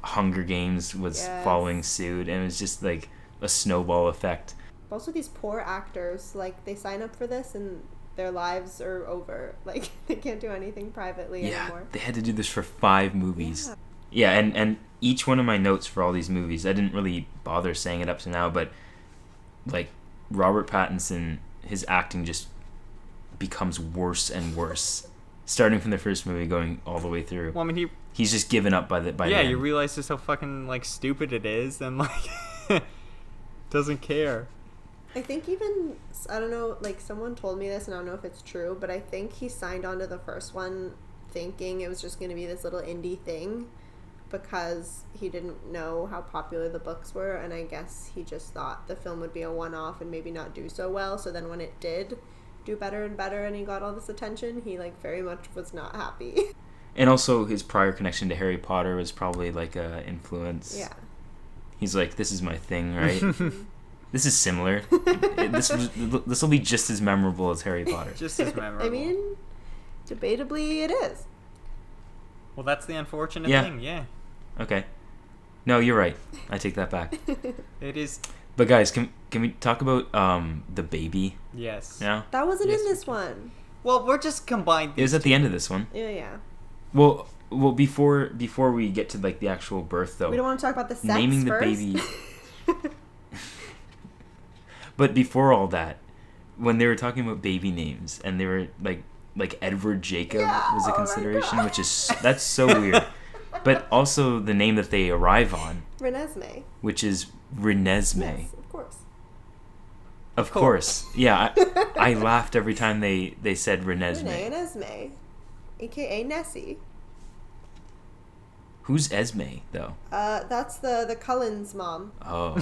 C: Hunger Games was
B: Yes.
C: following suit, and it was just like a snowball effect.
B: Also, these poor actors, like, they sign up for this and their lives are over. Like, they can't do anything privately anymore.
C: They had to do this for 5 movies.
B: Yeah.
C: Yeah, and each one of my notes for all these movies, I didn't really bother saying it up to now, but, like, Robert Pattinson, his acting just becomes worse and worse, starting from the first movie going all the way through.
A: Well, I mean,
C: He's just given up by the
A: yeah,
C: end.
A: you realize just how fucking, like, stupid it is, and, like, doesn't care.
B: I think even, I don't know, like, someone told me this and I don't know if it's true, but I think he signed on to the first one thinking it was just going to be this little indie thing because he didn't know how popular the books were, and I guess he just thought the film would be a one-off and maybe not do so well. So then when it did do better and better and he got all this attention, he, like, very much was not happy.
C: And also his prior connection to Harry Potter was probably like a influence.
B: Yeah.
C: He's like, this is my thing, right? This is similar. This will be just as memorable as Harry Potter.
A: Just as memorable.
B: I mean, debatably it is.
A: Well, that's the unfortunate
C: Yeah.
A: thing, yeah.
C: Okay. No, you're right. I take that back.
A: It is,
C: But guys, can we talk about the baby
A: yes.
C: now?
B: That wasn't
A: Yes,
B: in
A: we
B: this one.
A: Well, we're just combined.
C: It was at the end of this one.
B: Yeah.
C: Well, before we get to, like, the actual birth, though,
B: We don't want to talk about the sex
C: naming the
B: first.
C: baby. But before all that, when they were talking about baby names and they were like Edward Jacob was a consideration, which is that's so weird. But also the name that they arrive on,
B: Renesmee,
C: which is Renesmee.
B: Yes, of course.
C: Of course. Yeah, I laughed every time they said Renesmee.
B: Renee and Esme, aka Nessie.
C: Who's Esme though?
B: That's the Cullens mom.
C: Oh.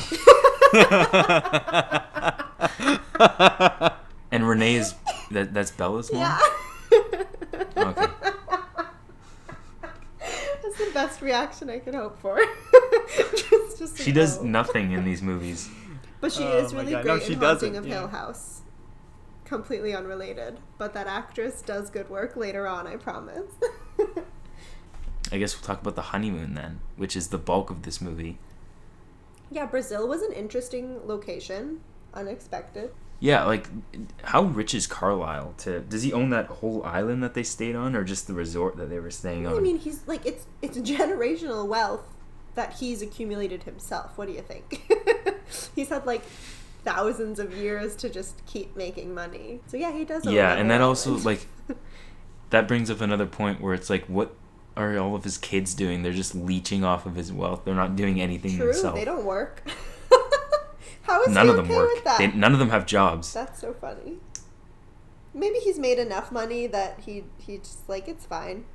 C: And Renee is that's Bella's mom?
B: Yeah.
C: Okay.
B: That's the best reaction I could hope for. just
C: She does nothing in these movies.
B: But she
A: Oh
B: is
A: my
B: really
A: God.
B: great
A: No, she
B: in
A: doesn't,
B: Haunting of
A: yeah.
B: Hill House. Completely unrelated. But that actress does good work later on, I promise.
C: I guess we'll talk about the honeymoon then, which is the bulk of this movie.
B: Yeah, Brazil was an interesting location. Unexpected.
C: Yeah, like, how rich is Carlisle? Does he own that whole island that they stayed on, or just the resort that they were staying on?
B: I mean, he's like, it's generational wealth that he's accumulated himself. What do you think? He's had like thousands of years to just keep making money. So yeah, he does own
C: Yeah,
B: that
C: and that
B: whole
C: also,
B: island.
C: like, that brings up another point where it's like, what are all of his kids doing? They're just leeching off of his wealth. They're not doing anything
B: True,
C: themselves.
B: they don't work. How is
C: None
B: he
C: of them
B: okay
C: work.
B: with that?
C: None of them have jobs.
B: That's so funny. Maybe he's made enough money that he just like, it's fine.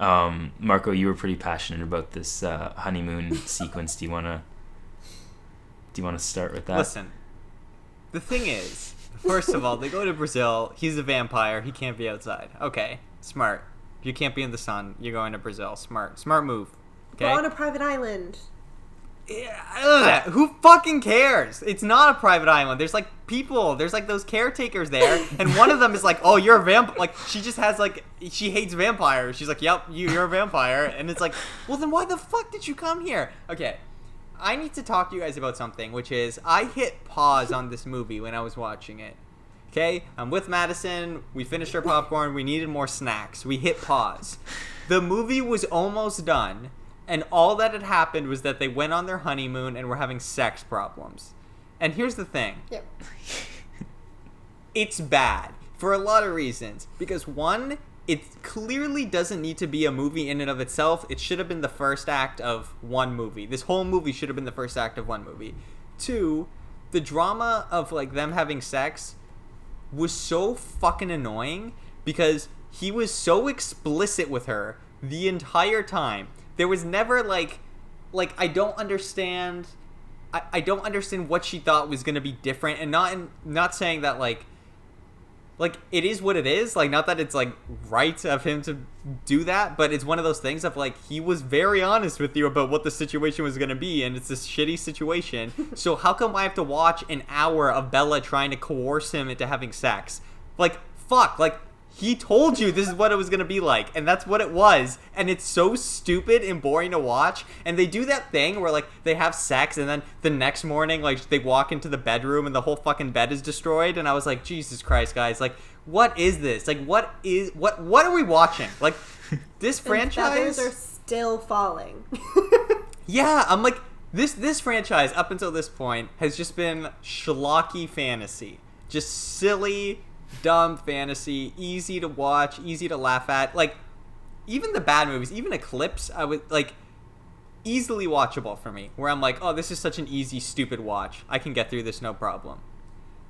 C: Marco, you were pretty passionate about this honeymoon sequence. Do you wanna start with that?
A: Listen, the thing is, first of all, they go to Brazil. He's a vampire. He can't be outside. Okay, smart. You can't be in the sun. You're going to Brazil. Smart move. Okay.
B: We're on a private island.
A: Yeah, who fucking cares? It's not a private island. There's like people. There's like those caretakers there, and one of them is like, "Oh, you're a vampire." Like she just has like she hates vampires. She's like, "Yep, you're a vampire," and it's like, well, then why the fuck did you come here? Okay, I need to talk to you guys about something, which is I hit pause on this movie when I was watching it. Okay, I'm with Madison. We finished our popcorn. We needed more snacks. We hit pause. The movie was almost done. And all that had happened was that they went on their honeymoon and were having sex problems. And here's the thing.
B: Yep.
A: It's bad for a lot of reasons. Because one, it clearly doesn't need to be a movie in and of itself. It should have been the first act of one movie. This whole movie should have been the first act of one movie. Two, the drama of like them having sex was so fucking annoying because he was so explicit with her the entire time. There was never like I don't understand. I don't understand what she thought was gonna be different, and not saying that like it is what it is. Like not that it's like right of him to do that, but it's one of those things of like he was very honest with you about what the situation was gonna be, and it's this shitty situation. So how come I have to watch an hour of Bella trying to coerce him into having sex? Like fuck, like. He told you this is what it was going to be like, and that's what it was, and it's so stupid and boring to watch, and they do that thing where, like, they have sex, and then the next morning, like, they walk into the bedroom, and the whole fucking bed is destroyed, and I was like, Jesus Christ, guys, like, what is this? Like, what are we watching? Like, this franchise...
B: Feathers are still falling.
A: Yeah, I'm like, this franchise, up until this point, has just been schlocky fantasy. Just silly... dumb fantasy, easy to watch, easy to laugh at. Like, even the bad movies, even Eclipse, I would, like, easily watchable for me. Where I'm like, oh, this is such an easy, stupid watch. I can get through this no problem.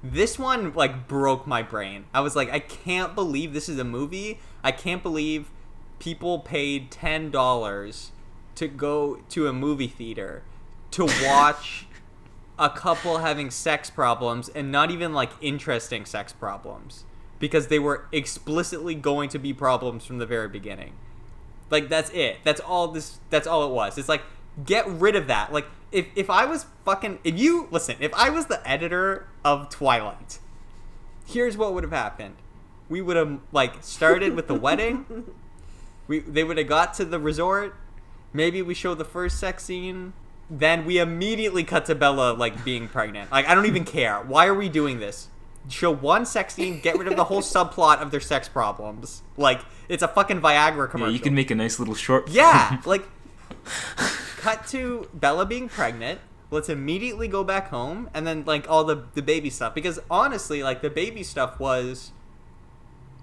A: This one, like, broke my brain. I was like, I can't believe this is a movie. I can't believe people paid $10 to go to a movie theater to watch... a couple having sex problems, and not even like interesting sex problems, because they were explicitly going to be problems from the very beginning. Like that's it. That's all it was. It's like, get rid of that. Like if I was the editor of Twilight, here's what would have happened. We would have like started with the wedding. They would have got to the resort. Maybe we show the first sex scene. Then we immediately cut to Bella, like, being pregnant. Like, I don't even care. Why are we doing this? Show one sex scene, get rid of the whole subplot of their sex problems. Like, it's a fucking Viagra commercial.
C: Yeah, you can make a nice little short film.
A: Yeah, like, cut to Bella being pregnant. let's immediately go back home, and then like all the baby stuff, because honestly, like the baby stuff was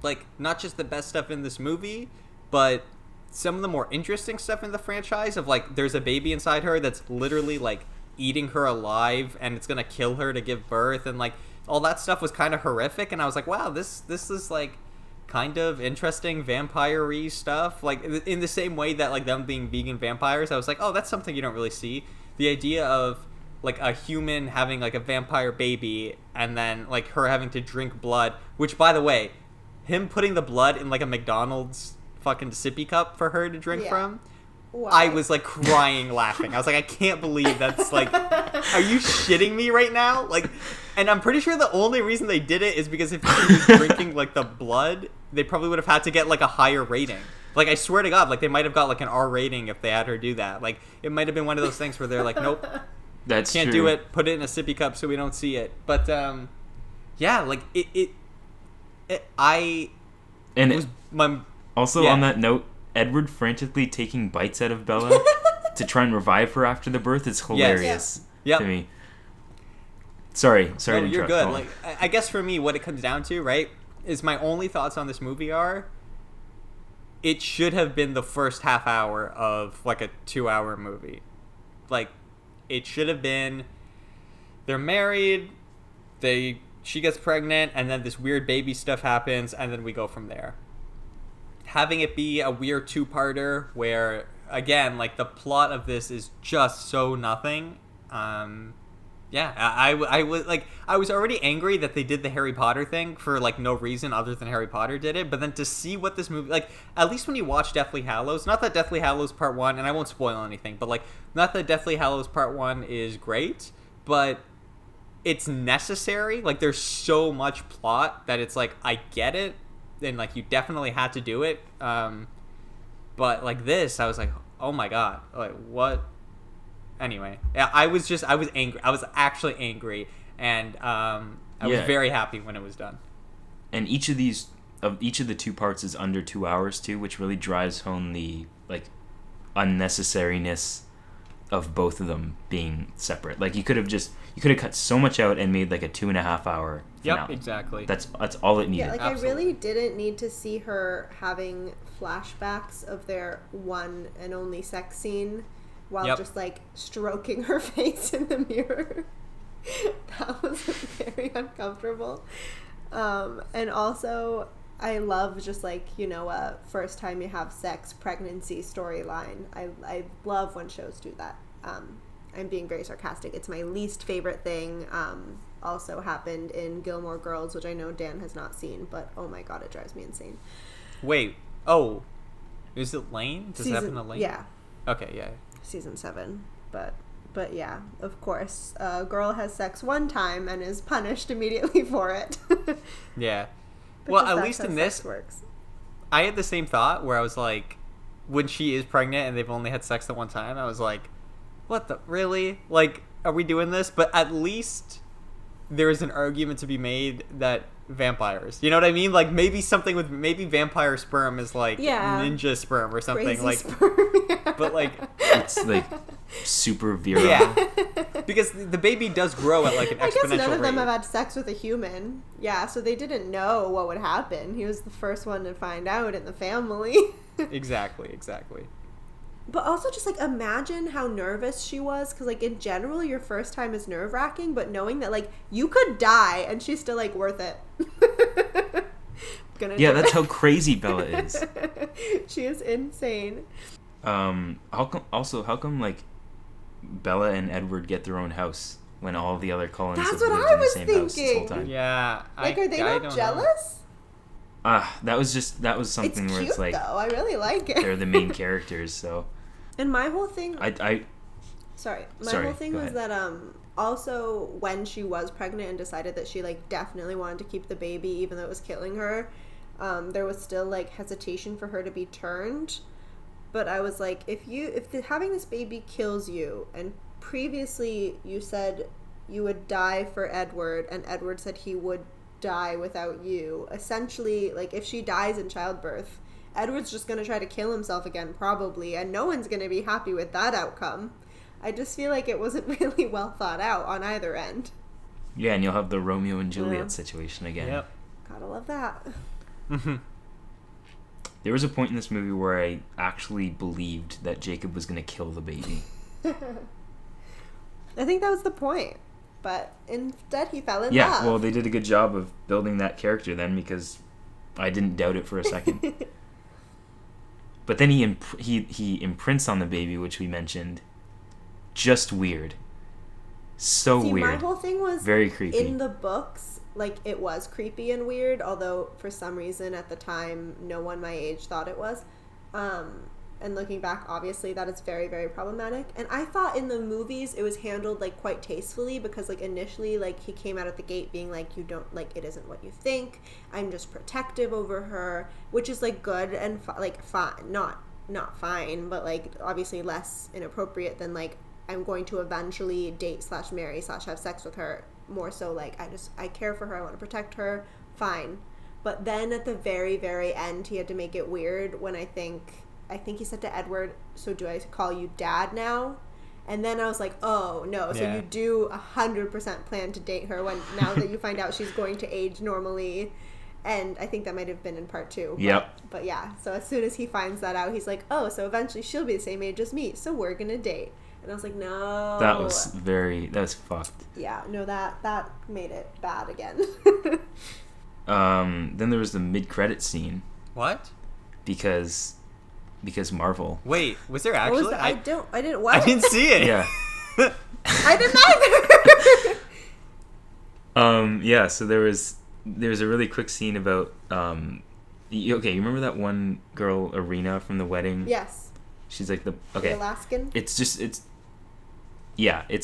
A: like not just the best stuff in this movie, but some of the more interesting stuff in the franchise of like there's a baby inside her that's literally like eating her alive and it's gonna kill her to give birth, and like all that stuff was kind of horrific, and I was like, wow, this is like kind of interesting vampire-y stuff, like in the same way that like them being vegan vampires, I was like, oh, that's something you don't really see. The idea of like a human having like a vampire baby and then like her having to drink blood, which by the way, him putting the blood in like a McDonald's fucking sippy cup for her to drink from, wow. I was like crying laughing. I was like, I can't believe that's like, are you shitting me right now? Like, and I'm pretty sure the only reason they did it is because if she was drinking like the blood, they probably would have had to get like a higher rating. Like, I swear to God, like they might have got like an R rating if they had her do that. Like, it might have been one of those things where they're like, nope,
C: that's
A: can't
C: true.
A: do it. Put it in a sippy cup so we don't see it. But yeah, like it was my.
C: Also,
A: yeah.
C: on that note, Edward frantically taking bites out of Bella to try and revive her after the birth is hilarious to me. Sorry
A: No,
C: to
A: you're
C: interrupt.
A: good. Like, I guess for me, what it comes down to, right, is my only thoughts on this movie are it should have been the first half hour of like a 2-hour movie. Like, it should have been they're married, she gets pregnant, and then this weird baby stuff happens, and then we go from there. Having it be a weird 2-parter where, again, like the plot of this is just so nothing. Yeah, I was already angry that they did the Harry Potter thing for like no reason other than Harry Potter did it. But then to see what this movie, like, at least when you watch Deathly Hallows, not that Deathly Hallows Part 1, and I won't spoil anything, but like, not that Deathly Hallows Part 1 is great, but it's necessary. Like, there's so much plot that it's like, I get it, and like you definitely had to do it. But like this, I was like, oh my God, like what? Anyway, yeah, I was angry. I was actually angry, and I was very happy when it was done.
C: And each of the 2 parts is under 2 hours too, which really drives home the like unnecessariness of both of them being separate. Like you could have cut so much out and made like a 2.5 hour finale.
A: Yep, exactly.
C: That's all it needed.
B: Yeah, like
A: Absolutely.
B: I really didn't need to see her having flashbacks of their one and only sex scene while just like stroking her face in the mirror. That was very uncomfortable. And also I love just like, a first time you have sex pregnancy storyline. I love when shows do that. I'm being very sarcastic. It's my least favorite thing. Also happened in Gilmore Girls, which I know Dan has not seen, but oh my God, it drives me insane.
A: Wait, is it Lane? Does it happen to Lane?
B: Yeah.
A: Okay, yeah.
B: Season 7, but yeah, of course, a girl has sex one time and is punished immediately for it.
A: Yeah.
B: Because
A: Well, at
B: that's
A: least
B: how
A: in
B: sex
A: this,
B: works.
A: I had the same thought where I was like, when she is pregnant and they've only had sex the one time, I was like, what the, really? Like, are we doing this? But at least there is an argument to be made that vampires, you know what I mean? Like, maybe vampire sperm is like ninja sperm or something.
B: Crazy
A: like
B: sperm, yeah.
A: But like
C: it's like super virile.
A: Yeah, because the baby does grow at like an exponential rate.
B: I guess none of them have had sex with a human. Yeah, so they didn't know what would happen. He was the first one to find out in the family.
A: Exactly.
B: But also just, like, imagine how nervous she was. Because, like, in general, your first time is nerve-wracking. But knowing that, like, you could die and she's still, like, worth it.
C: That's how crazy Bella is.
B: She is insane.
C: How come, like, Bella and Edward get their own house when all the other Cullens have lived in the same house this whole time?
A: Yeah.
B: Like, are they not jealous?
C: That was something
B: it's
C: where
B: cute,
C: it's like,
B: though. I really like it.
C: They're the main characters, so.
B: And my whole thing...
C: Sorry,
B: whole thing
C: go
B: was
C: ahead.
B: that, also, when she was pregnant and decided that she, like, definitely wanted to keep the baby, even though it was killing her, there was still, like, hesitation for her to be turned. But I was like, if having this baby kills you, and previously you said you would die for Edward, and Edward said he would die without you, essentially, like, if she dies in childbirth, Edward's just going to try to kill himself again, probably, and no one's going to be happy with that outcome. I just feel like it wasn't really well thought out on either end.
C: Yeah, and you'll have the Romeo and Juliet
B: Yeah.
C: situation again.
A: Yep.
B: Gotta love that.
C: There was a point in this movie where I actually believed that Jacob was going to kill the baby.
B: I think that was the point. But instead he fell in
C: Yeah,
B: love.
C: well, they did a good job of building that character then, because I didn't doubt it for a second. But then he imprints on the baby, which we mentioned. Just weird. So
B: See,
C: weird.
B: my whole thing was
C: very creepy.
B: in the books, like, it was creepy and weird, although for some reason at the time no one my age thought it was. And looking back, obviously that is very, very problematic. And I thought in the movies it was handled, like, quite tastefully, because, like, initially, like, he came out at the gate being like, you don't, like, it isn't what you think, I'm just protective over her, which is, like, good and fine, not fine, but, like, obviously less inappropriate than, like, I'm going to eventually date / marry / have sex with her. More so, like, I care for her, I want to protect her, fine. But then at the very, very end, he had to make it weird when I think he said to Edward, so do I call you Dad now? And then I was like, oh, no. So
A: Yeah.
B: you do 100% plan to date her now that you find out she's going to age normally. And I think that might have been in part 2.
C: Yep.
B: But yeah, so as soon as he finds that out, he's like, oh, so eventually she'll be the same age as me, so we're going to date. And I was like, no.
C: That was fucked.
B: Yeah, no, that made it bad again.
C: Then there was the mid-credit scene.
A: What?
C: Because Marvel.
A: Wait, was there
B: What
A: actually?
B: was that? I didn't what?
A: I didn't see it.
C: Yeah.
B: I didn't either.
C: Yeah, so there's a really quick scene about you remember that one girl, Irina, from the wedding?
B: Yes.
C: She's like
B: The Alaskan?
C: it's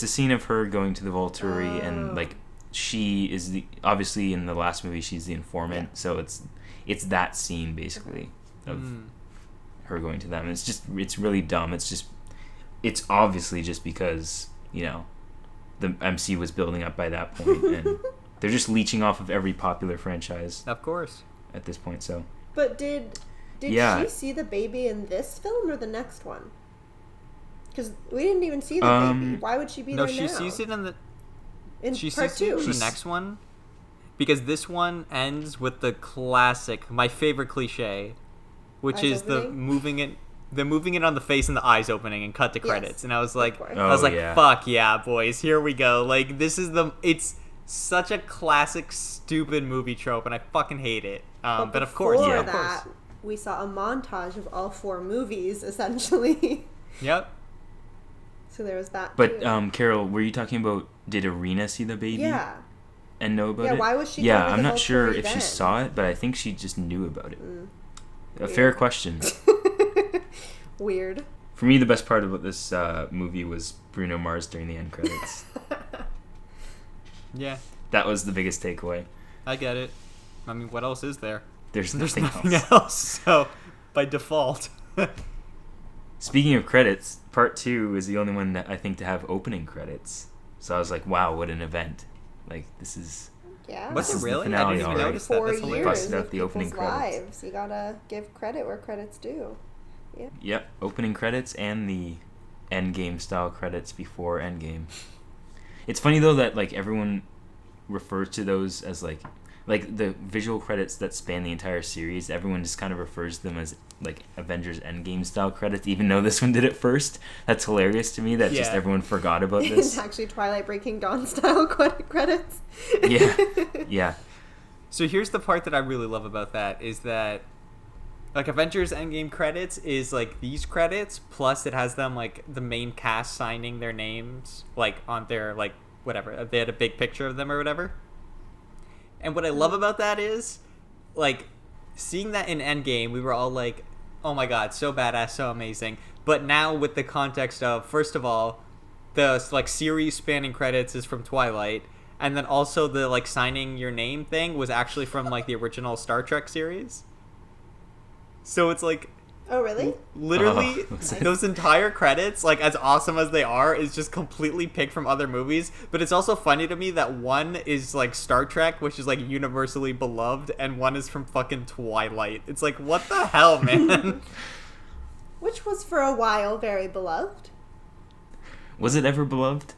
C: a scene of her going to the Volturi, and like she is obviously in the last movie she's the informant, so it's that scene basically of her going to them. It's really dumb. It's obviously just because, you know, the MC was building up by that point, and they're just leeching off of every popular franchise
A: Of course.
C: at this point. So
B: But did
C: Yeah.
B: she see the baby in this film or the next one? Because we didn't even see the baby. Why would she be
A: No,
B: there
A: she
B: now?
A: sees it in the.
B: in
A: She
B: part
A: sees it
B: 2.
A: in the next one, because this one ends with the classic, my favorite cliche, which
B: Eyes
A: is
B: opening?
A: the moving it on the face and the eyes opening and cut to credits.
B: Yes,
A: And I was like,
B: course.
C: yeah.
A: fuck yeah, boys, here we go. Like, it's such a classic stupid movie trope, and I fucking hate it. But of course,
B: before
A: yeah, of
B: that,
A: course.
B: we saw a montage of all 4 movies, essentially.
A: Yep.
B: So there was that,
C: But
B: too.
C: Carol, were you talking about, did Irina see the baby
B: Yeah.
C: and know about
B: Yeah,
C: it?
B: why was she
C: Yeah,
B: going to
C: I'm
B: the
C: not sure
B: Volturi
C: if she
B: then?
C: saw it, but I think she just knew about it. A
B: Weird.
C: fair question.
B: Weird.
C: For me, the best part about this movie was Bruno Mars during the end credits.
A: Yeah,
C: That was the biggest takeaway.
A: I get it. I mean, what else is there?
C: There's
A: There's
C: nothing
A: nothing
C: else.
A: else, so by default.
C: Speaking of credits, part 2 is the only one that I think to have opening credits. So I was like, wow, what an event. Like, this is...
B: Yeah.
A: Was
C: This
A: it
C: is the
A: really? I
C: finale
A: didn't even
C: already.
A: notice that.
B: 4
A: That's
B: years
A: hilarious.
C: Busted out
B: of
C: the opening
B: people's
C: credits.
B: lives. You gotta give credit where credit's due. Yeah.
C: Yep, opening credits and the Endgame style credits before Endgame. It's funny though that like everyone refers to those as like the visual credits that span the entire series. Everyone just kind of refers to them as like Avengers Endgame style credits, even though this one did it first. That's hilarious to me that just
A: Yeah.
C: everyone forgot about
B: It's
C: this.
B: actually Twilight Breaking Dawn style credits.
C: Yeah.
A: So here's the part that I really love about that is that like Avengers Endgame credits is like these credits plus it has them like the main cast signing their names like on their like whatever, they had a big picture of them or whatever. And what I love about that is like seeing that in Endgame, we were all like, oh my god, so badass, so amazing. But now with the context of, first of all, the like series spanning credits is from Twilight, and then also the like signing your name thing was actually from like the original Star Trek series. So it's like
B: Oh, really?
A: literally
C: Oh,
A: those entire credits, like as awesome as they are, is just completely picked from other movies. But it's also funny to me that one is like Star Trek, which is like universally beloved, and one is from fucking Twilight. It's like, what the hell, man?
B: Which was for a while very beloved.
C: Was it ever beloved?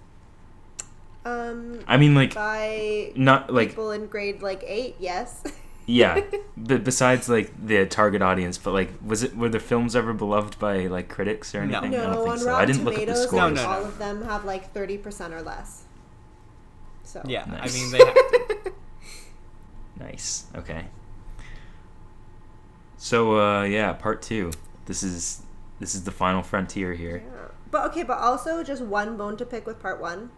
B: Um,
C: I mean, like,
B: by
C: not like
B: people in grade like 8, yes.
C: yeah. But besides like the target audience, but like, were the films ever beloved by like critics or
A: No.
C: anything? I don't
B: No,
C: think
B: on
C: so. I
B: Rotten
C: didn't look at the
B: Tomatoes,
C: scores.
A: No.
B: all of them have like 30% or less. So
A: Yeah,
C: Nice.
A: I mean, they have to.
C: Nice. Okay. So yeah, part 2. This is the final frontier here.
B: Yeah. But also just one bone to pick with part 1.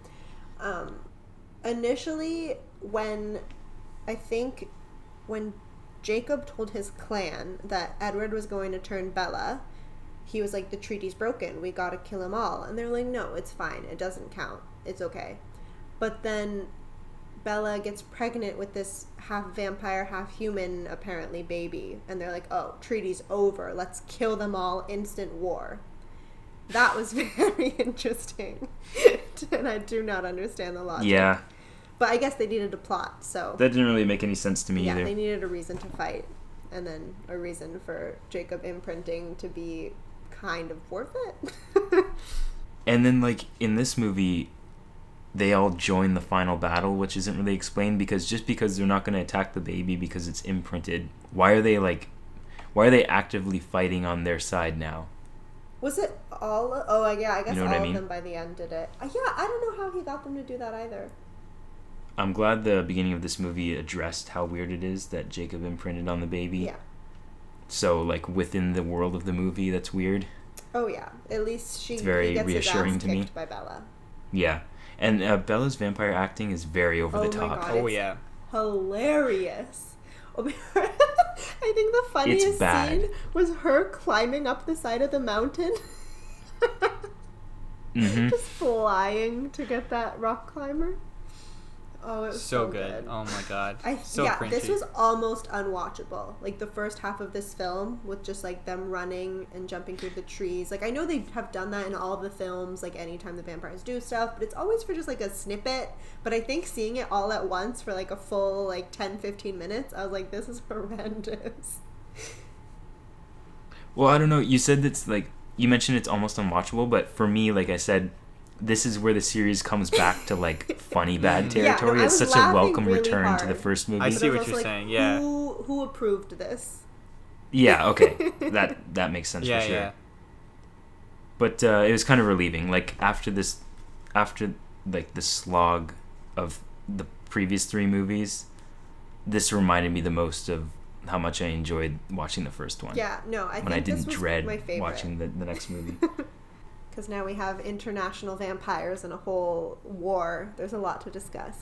B: Initially, when Jacob told his clan that Edward was going to turn Bella, he was like, the treaty's broken, we gotta kill them all. And they're like, no, it's fine, it doesn't count, it's okay. But then Bella gets pregnant with this half vampire, half human, apparently, baby. And they're like, oh, treaty's over, let's kill them all, instant war. That was very interesting. And I do not understand the logic.
C: Yeah,
B: But I guess they needed a plot, so...
C: that didn't really make any sense to me
B: yeah,
C: either.
B: they needed a reason to fight. And then a reason for Jacob imprinting to be kind of worth it.
C: And then, like, in this movie, they all join the final battle, which isn't really explained, because they're not going to attack the baby because it's imprinted, why are they actively fighting on their side now?
B: Was it all... Oh, yeah, I guess
C: You know what
B: all
C: I mean?
B: of them by the end did it. Yeah, I don't know how he got them to do that either.
C: I'm glad the beginning of this movie addressed how weird it is that Jacob imprinted on the baby.
B: Yeah.
C: So, like, within the world of the movie, that's weird.
B: Oh, yeah. At least
C: It's very
B: he gets
C: reassuring
B: his
C: to
B: ass
C: me.
B: kicked by Bella.
C: Yeah. And Bella's vampire acting is very over the
B: Oh my
C: top.
B: God.
A: Oh,
B: It's
A: yeah.
B: Hilarious. I think the funniest
C: bad.
B: scene was her climbing up the side of the mountain.
C: Mm-hmm.
B: Just flying to get that rock climber. Oh, it was
A: So good. Oh my god. So cringy.
B: This was almost unwatchable. Like the first half of this film with just like them running and jumping through the trees. Like I know they have done that in all of the films, like anytime the vampires do stuff, but it's always for just like a snippet. But I think seeing it all at once for like a full like 10-15 minutes, I was like, this is horrendous.
C: Well, I don't know. You said it's like, you mentioned it's almost unwatchable, but for me, like I said, this is where the series comes back to like funny bad territory.
B: I
C: It's
B: was
C: such a
B: laughing
C: welcome
B: really
C: return to
B: hard.
C: the first movie.
A: I
B: But
A: see
B: was
A: what
B: also
A: you're
B: like,
A: saying, yeah.
B: Who approved this?
C: Yeah, okay. That makes sense
A: Yeah,
C: for sure.
A: yeah.
C: But it was kind of relieving. Like after like the slog of the previous 3 movies, this reminded me the most of how much I enjoyed watching the first one.
B: Yeah, no, I
C: When
B: think
C: I
B: this
C: didn't
B: was
C: dread
B: my favorite.
C: watching the next movie.
B: Because now we have international vampires and a whole war. There's a lot to discuss.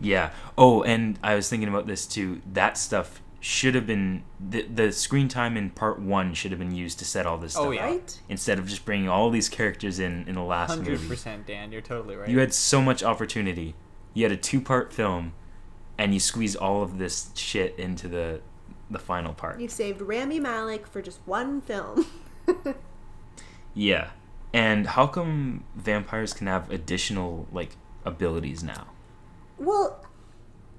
C: Yeah. Oh, and I was thinking about this too. That stuff should have been the screen time in part 1 should have been used to set all this stuff
A: Oh, yeah.
C: up,
B: Right?
C: instead of just bringing all these characters in the last movie.
A: 100%, Dan. You're totally right.
C: You had so much opportunity. You had a 2-part film, and you squeezed all of this shit into the final part.
B: You saved Rami Malek for just one film.
C: Yeah. And how come vampires can have additional like abilities now?
B: Well,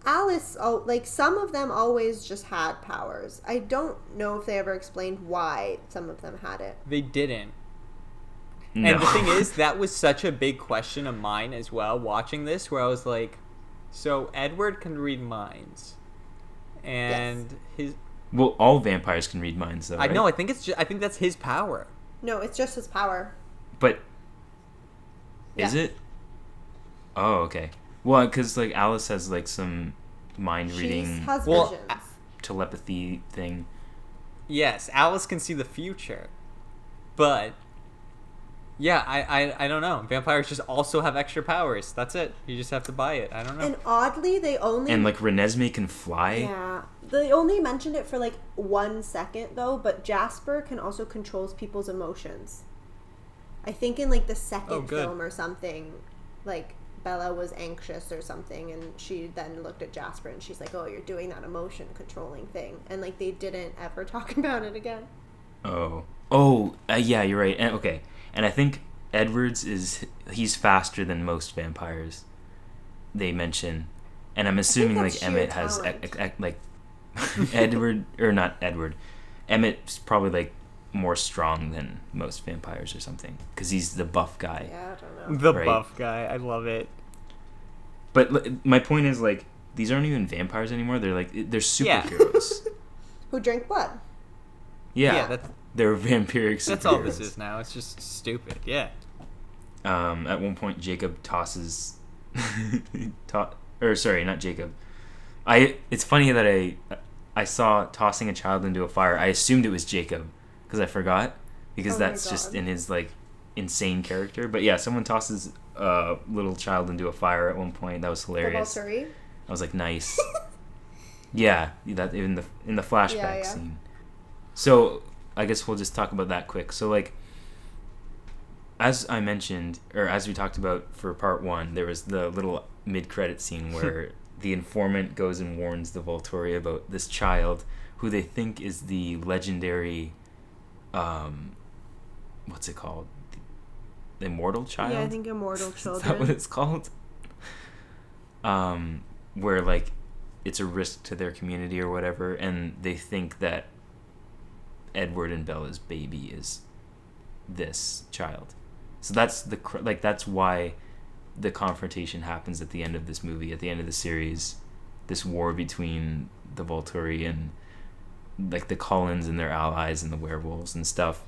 B: Alice, like some of them always just had powers. I don't know if they ever explained why some of them had it.
A: They didn't.
C: No.
A: And the thing is, that was such a big question of mine as well, watching this, where I was like, so Edward can read minds. And his...
C: Well, all vampires can read minds, though.
A: I
C: Right?
A: know, I think that's his power.
B: No, it's just his power.
C: But is
B: Yeah.
C: it? Oh, okay. Well, because like Alice has like some mind
B: She
C: reading
B: has
A: Well,
B: visions.
C: telepathy thing.
A: Yes, Alice can see the future. But... yeah, I don't know. Vampires just also have extra powers. That's it. You just have to buy it. I don't know.
B: And oddly, they only...
C: And like Renesmee can fly.
B: Yeah. They only mentioned it for like 1 second though, but Jasper can also controls people's emotions. I think in like the second
A: good.
B: film or something, like Bella was anxious or something, and she then looked at Jasper and she's like, oh, you're doing that emotion controlling thing. And like they didn't ever talk about it again.
C: Yeah, you're right. And okay, and I think Edward's he's faster than most vampires. They mention, and I'm assuming
B: that's
C: like
B: sheer
C: Emmett has
B: talent.
C: like Edward or not Edward. Emmett's probably like more strong than most vampires or something because he's the buff guy.
B: Yeah, I don't know.
A: The
C: Right.
A: buff guy. I love it.
C: But my point is, like, these aren't even vampires anymore. They're superheroes.
B: Who drink blood?
C: Yeah,
A: that's
C: they're vampiric superheroes.
A: all this is now. It's just stupid. Yeah.
C: At one point, Jacob tosses... sorry, not Jacob. It's funny that I saw tossing a child into a fire. I assumed it was Jacob because I forgot because
B: Oh my
C: that's just
B: God.
C: in his like insane character. But yeah, someone tosses a little child into a fire at one point. That was
B: The
C: hilarious.
B: Valtteri?
C: I was like, nice. Yeah, that in the flashback
B: Yeah.
C: scene. So I guess we'll just talk about that quick. So like, as I mentioned, or as we talked about for part 1, there was the little mid-credit scene where the informant goes and warns the Volturi about this child who they think is the legendary, what's it called? The immortal child?
B: Yeah, I think immortal
C: Is
B: children.
C: that what it's called? Where like it's a risk to their community or whatever, and they think that Edward and Bella's baby is this child. So that's that's why the confrontation happens at the end of this movie, at the end of the series, this war between the Volturi and like the Cullens and their allies and the werewolves and stuff.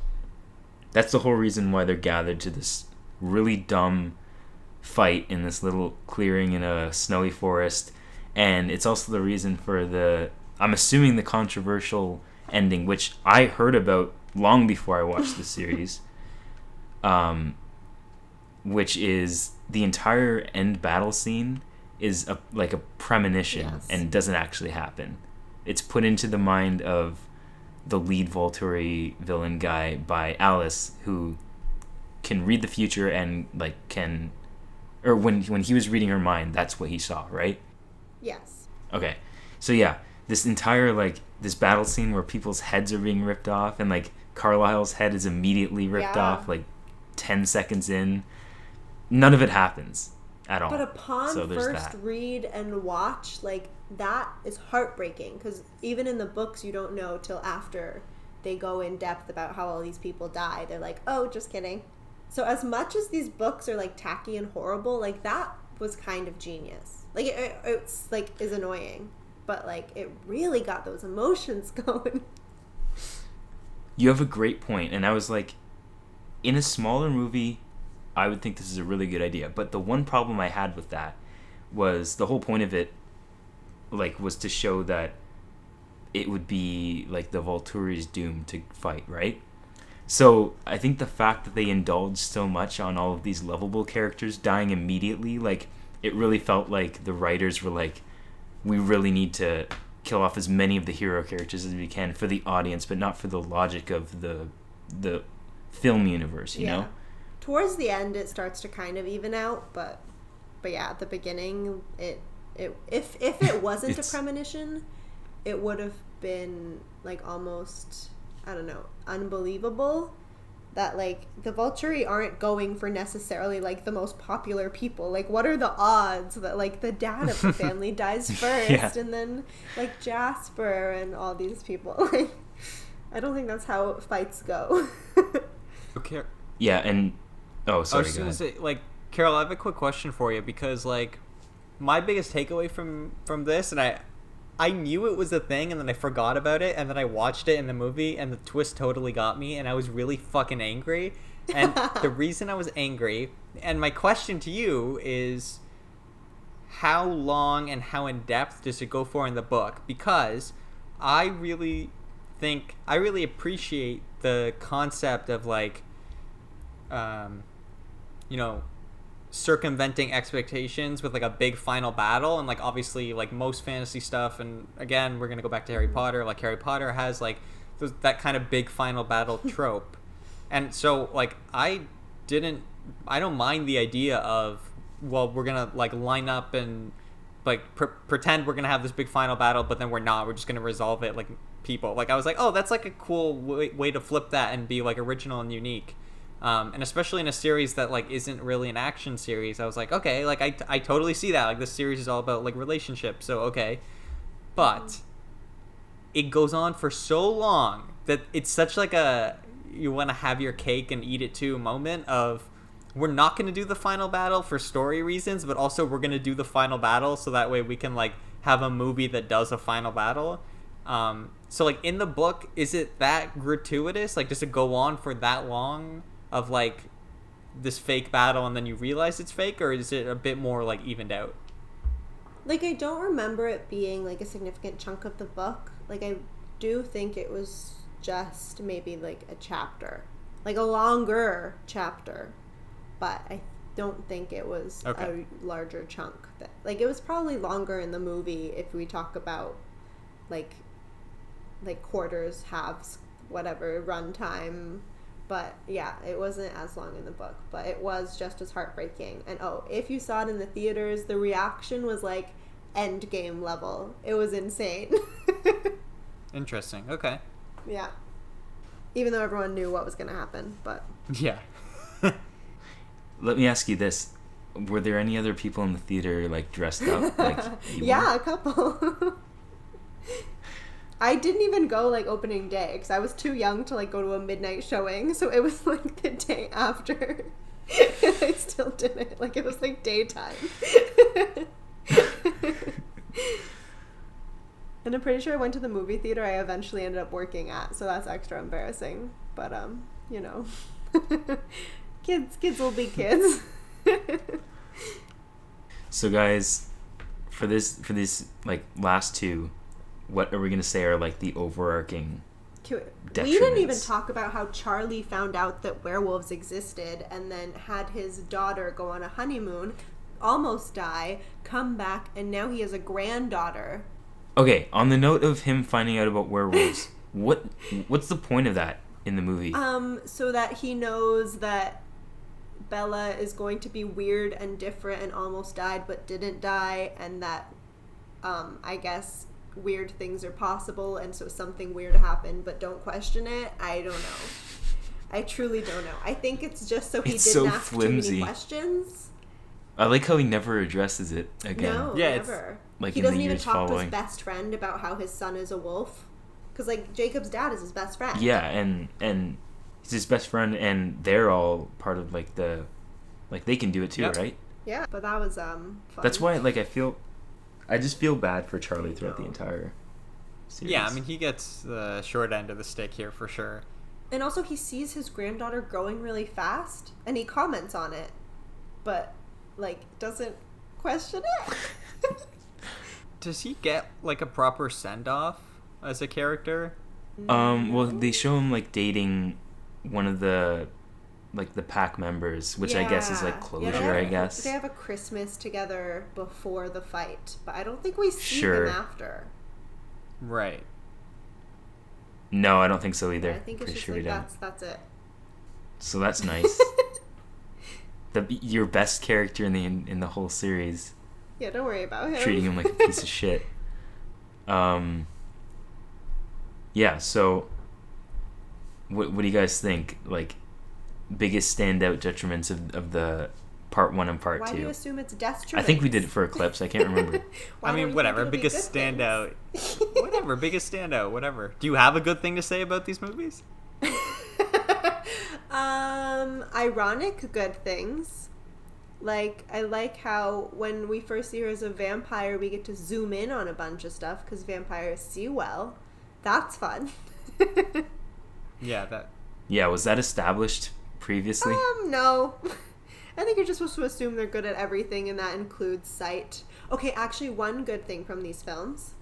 C: That's the whole reason why they're gathered to this really dumb fight in this little clearing in a snowy forest, and it's also the reason for I'm assuming the controversial ending, which I heard about long before I watched the series, which is the entire end battle scene is like a premonition.
B: Yes.
C: And doesn't actually happen. It's put into the mind of the lead Volturi villain guy by Alice, who can read the future and like or when he was reading her mind, that's what he saw, right?
B: Yes.
C: Okay, so yeah, this entire like this battle scene where people's heads are being ripped off and like Carlisle's head is immediately ripped
B: Yeah.
C: off like 10 seconds in, none of it happens at all.
B: But upon
C: So there's
B: first
C: that.
B: read and watch, like, that is heartbreaking because even in the books you don't know till after they go in depth about how all these people die. They're like, oh, just kidding. So as much as these books are like tacky and horrible, like that was kind of genius. Like it's like is annoying, but like it really got those emotions going.
C: You have a great point, and I was like, in a smaller movie, I would think this is a really good idea. But the one problem I had with that was the whole point of it, like, was to show that it would be like the Volturi's doom to fight, right? So I think the fact that they indulged so much on all of these lovable characters dying immediately, like, it really felt like the writers were like, we really need to kill off as many of the hero characters as we can for the audience, but not for the logic of the film universe, you know?
B: Towards the end, it starts to kind of even out, but yeah, at the beginning, if it wasn't a premonition, it would have been like almost, I don't know, unbelievable that like the Volturi aren't going for necessarily like the most popular people. Like, what are the odds that like the dad of the family dies first,
C: Yeah.
B: and then like Jasper and all these people? Like, I don't think that's how fights go.
A: Okay.
C: Yeah, and... Oh,
A: I
C: sorry,
A: was just
C: go
A: gonna
C: ahead.
A: say, like, Carol, I have a quick question for you because, like, my biggest takeaway from this, and I knew it was a thing, and then I forgot about it, and then I watched it in the movie, and the twist totally got me, and I was really fucking angry. And the reason I was angry, and my question to you is, how long and how in depth does it go for in the book? Because I really appreciate the concept of like, you know, circumventing expectations with like a big final battle, and like obviously like most fantasy stuff, and again we're gonna go back to Harry Potter, like Harry Potter has like that kind of big final battle trope. And so like I don't mind the idea of, well, we're gonna like line up and like pretend we're gonna have this big final battle, but then we're just gonna resolve it like people. Like I was like, oh, that's like a cool way to flip that and be like original and unique. And especially in a series that like isn't really an action series, I was like, okay, like I totally see that. Like this series is all about like relationships, so okay. But it goes on for so long that it's such like a you want to have your cake and eat it too moment of, we're not going to do the final battle for story reasons, but also we're going to do the final battle so that way we can like have a movie that does a final battle. So like in the book, is it that gratuitous? Like, does it go on for that long of like this fake battle and then you realize it's fake, or is it a bit more like evened out?
B: Like, I don't remember it being like a significant chunk of the book. Like, I do think it was just maybe like a chapter, like a longer chapter, but I don't think it was a larger chunk. That, like, it was probably longer in the movie if we talk about like quarters, halves, whatever runtime. But yeah, it wasn't as long in the book, but it was just as heartbreaking. And if you saw it in the theaters, the reaction was like Endgame level. It was insane.
A: Interesting. Okay.
B: Yeah. Even though everyone knew what was going to happen, but
A: yeah.
C: Let me ask you this: were there any other people in the theater like dressed up? Like
B: yeah, a couple. I didn't even go like opening day because I was too young to like go to a midnight showing, so it was like the day after. And I still didn't. Like, it was like daytime. And I'm pretty sure I went to the movie theater I eventually ended up working at, so that's extra embarrassing. But you know, kids will be kids.
C: So guys, for these like last two, what are we gonna say are like the overarching detriments?
B: We didn't even talk about how Charlie found out that werewolves existed and then had his daughter go on a honeymoon, almost die, come back, and now he has a granddaughter.
C: Okay, on the note of him finding out about werewolves, what's the point of that in the movie?
B: So that he knows that Bella is going to be weird and different and almost died but didn't die, and that I guess weird things are possible, and so something weird happened, but don't question it. I don't know. I truly don't know. I think it's just so he didn't ask flimsy. Too many questions.
C: I like how he never addresses it again.
B: No,
A: yeah,
B: never.
C: Like
B: he
C: in the
B: doesn't even
C: years
B: talk to
C: following.
B: his best friend about how his son is a wolf. Because, like, Jacob's dad is his best friend.
C: Yeah, and he's his best friend, and they're all part of, like, they can do it too,
A: yep.
C: right?
B: Yeah, but that was, fun.
C: That's why, like, I just feel bad for Charlie throughout the entire series.
A: Yeah, I mean, he gets the short end of the stick here for sure.
B: And also, he sees his granddaughter growing really fast, and he comments on it, but, like, doesn't question it.
A: Does he get, like, a proper send-off as a character?
C: Well, they show him, like, dating one of the, like, the pack members, which I guess is, like, closure, I guess.
B: They have a Christmas together before the fight, but I don't think we see him after.
A: Right.
C: No, I don't think so either.
B: Yeah, I think it's just like, that's it.
C: So that's nice. Your best character in the whole series.
B: Yeah, don't worry about him.
C: Treating him like a piece of shit. Yeah, so what do you guys think? Like, biggest standout detriments of the part 1 and part 2?
B: Why do you assume it's detriments?
C: I think we did it for Eclipse. I can't remember.
A: I mean, whatever. Biggest standout. Whatever. Biggest standout. Whatever. Do you have a good thing to say about these movies?
B: Ironic good things. Like, I like how when we first see her as a vampire, we get to zoom in on a bunch of stuff because vampires see well. That's fun.
A: Yeah, that.
C: Yeah, was that established previously?
B: No. I think you're just supposed to assume they're good at everything, and that includes sight. Okay, actually, one good thing from these films.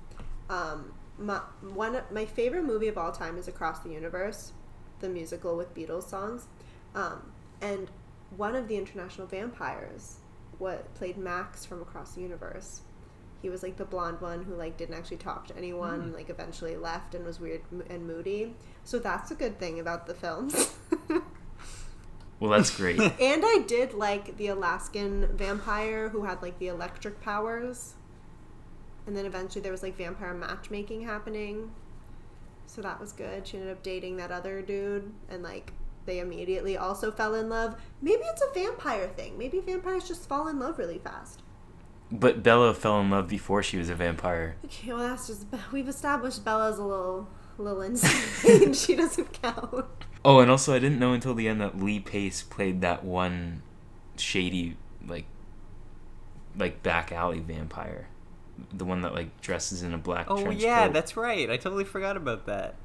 B: My favorite movie of all time is Across the Universe, the musical with Beatles songs. And one of the international vampires played Max from Across the Universe. He was like the blonde one who like didn't actually talk to anyone, and like eventually left and was weird and moody. So that's a good thing about the films.
C: Well, that's great.
B: And I did like the Alaskan vampire who had like the electric powers. And then eventually there was like vampire matchmaking happening. So that was good. She ended up dating that other dude, and like they immediately also fell in love. Maybe it's a vampire thing. Maybe vampires just fall in love really fast.
C: But Bella fell in love before she was a vampire.
B: Okay, well we've established Bella's a little insane. She doesn't count.
C: Oh, and also I didn't know until the end that Lee Pace played that one shady, like back alley vampire. The one that, like, dresses in a black
A: Oh,
C: trench
A: yeah,
C: coat.
A: that's right. I totally forgot about that.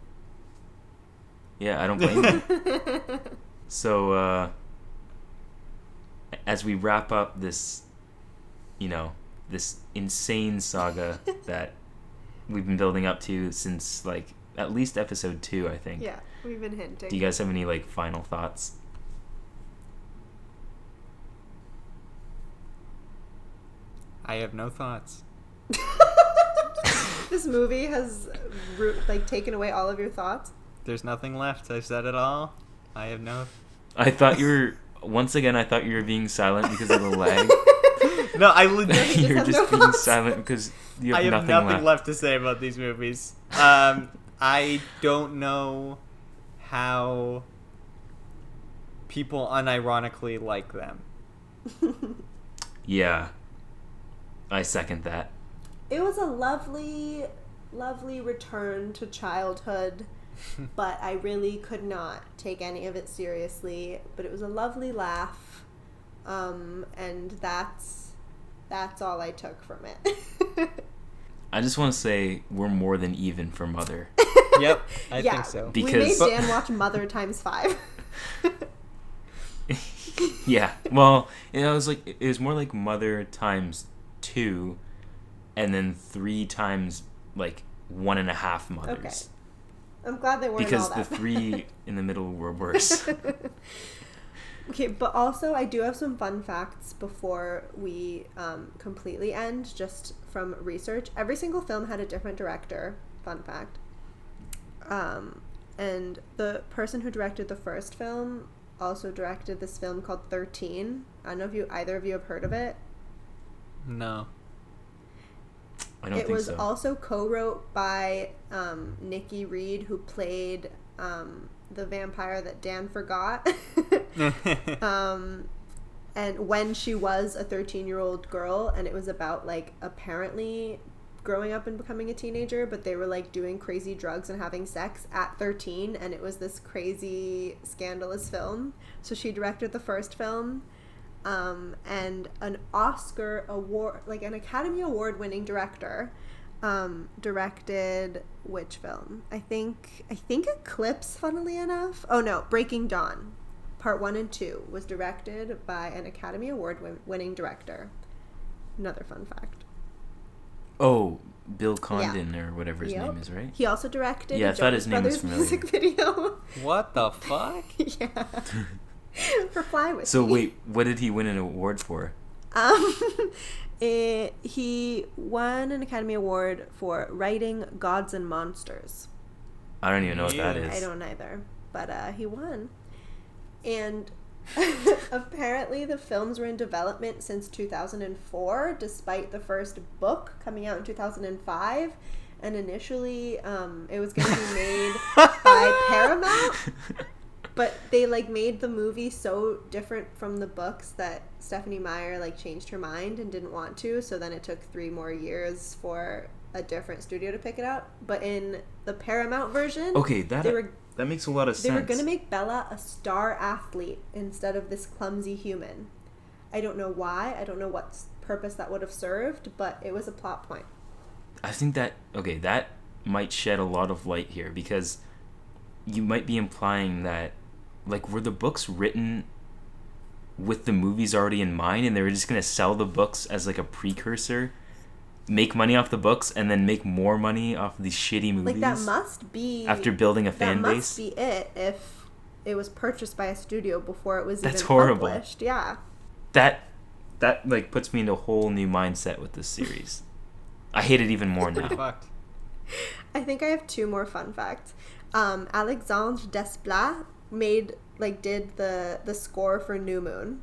C: Yeah, I don't blame you. So, as we wrap up this, this insane saga that we've been building up to since, like, at least episode 2, I think.
B: Yeah, we've been hinting.
C: Do you guys have any, like, final thoughts?
A: I have no thoughts.
B: This movie has, like, taken away all of your thoughts.
A: There's nothing left. I've said it all. I have no...
C: I thought you were... Once again, I thought you were being silent because of the lag.
A: No, I legit...
C: You're just being silent because you have,
A: nothing left to say about these movies. I don't know how people unironically like them.
C: Yeah. I second that.
B: It was a lovely, lovely return to childhood, but I really could not take any of it seriously. But it was a lovely laugh, and that's all I took from it.
C: I just want to say we're more than even for Mother.
A: Yep, I think so.
C: Because
B: we made Dan watch Mother times 5.
C: Yeah. Well, it was more like Mother times 2, and then 3 times, like, 1.5 mothers.
B: Okay. I'm glad they weren't
C: because
B: all that
C: the 3 in the middle were worse.
B: Okay, but also I do have some fun facts before we completely end, just from research. Every single film had a different director, fun fact. And the person who directed the first film also directed this film called 13. I don't know if either of you have heard of it.
A: No.
C: I don't
B: it
C: think
B: was
C: so.
B: also co-wrote by Nikki Reed, who played the vampire that Dan forgot. And when she was a 13-year-old girl, and it was about, like, apparently growing up and becoming a teenager, but they were, like, doing crazy drugs and having sex at 13, and it was this crazy scandalous film. So she directed the first film. And an Oscar award, like an Academy Award winning director, directed which film? I think Eclipse, funnily enough. Oh no, Breaking Dawn, Part 1 and 2 was directed by an Academy Award winning director. Another fun fact.
C: Oh, Bill Condon or whatever his name is, right?
B: He also directed
C: I
B: a
C: thought his
B: Jonas
C: name was
B: Brothers
C: familiar.
B: music video.
A: What the fuck?
B: Yeah. For Fly With
C: So
B: Me.
C: wait, what did he win an award for?
B: He won an Academy Award for writing Gods and Monsters.
C: I don't even know what that
A: Yeah.
C: is.
B: I don't either, but he won. And apparently the films were in development since 2004, despite the first book coming out in 2005. And initially, it was going to be made by Paramount. But they, like, made the movie so different from the books that Stephenie Meyer, like, changed her mind and didn't want to. So then it took 3 more years for a different studio to pick it up. But in the Paramount version,
C: Okay, that makes a lot of sense.
B: they were going to make Bella a star athlete instead of this clumsy human. I don't know why. I don't know what purpose that would have served, but it was a plot point.
C: I think that might shed a lot of light here, because you might be implying that, like, were the books written with the movies already in mind, and they were just going to sell the books as, like, a precursor, make money off the books, and then make more money off these shitty movies?
B: Like, that must be...
C: After building a fan
B: That
C: base?
B: must be it if it was purchased by a studio before it was
C: That's
B: even
C: horrible.
B: published. Yeah.
C: That, like, puts me into a whole new mindset with this series. I hate it even more now.
A: Fucked.
B: I think I have 2 more fun facts. Alexandre Desplat did the score for New Moon.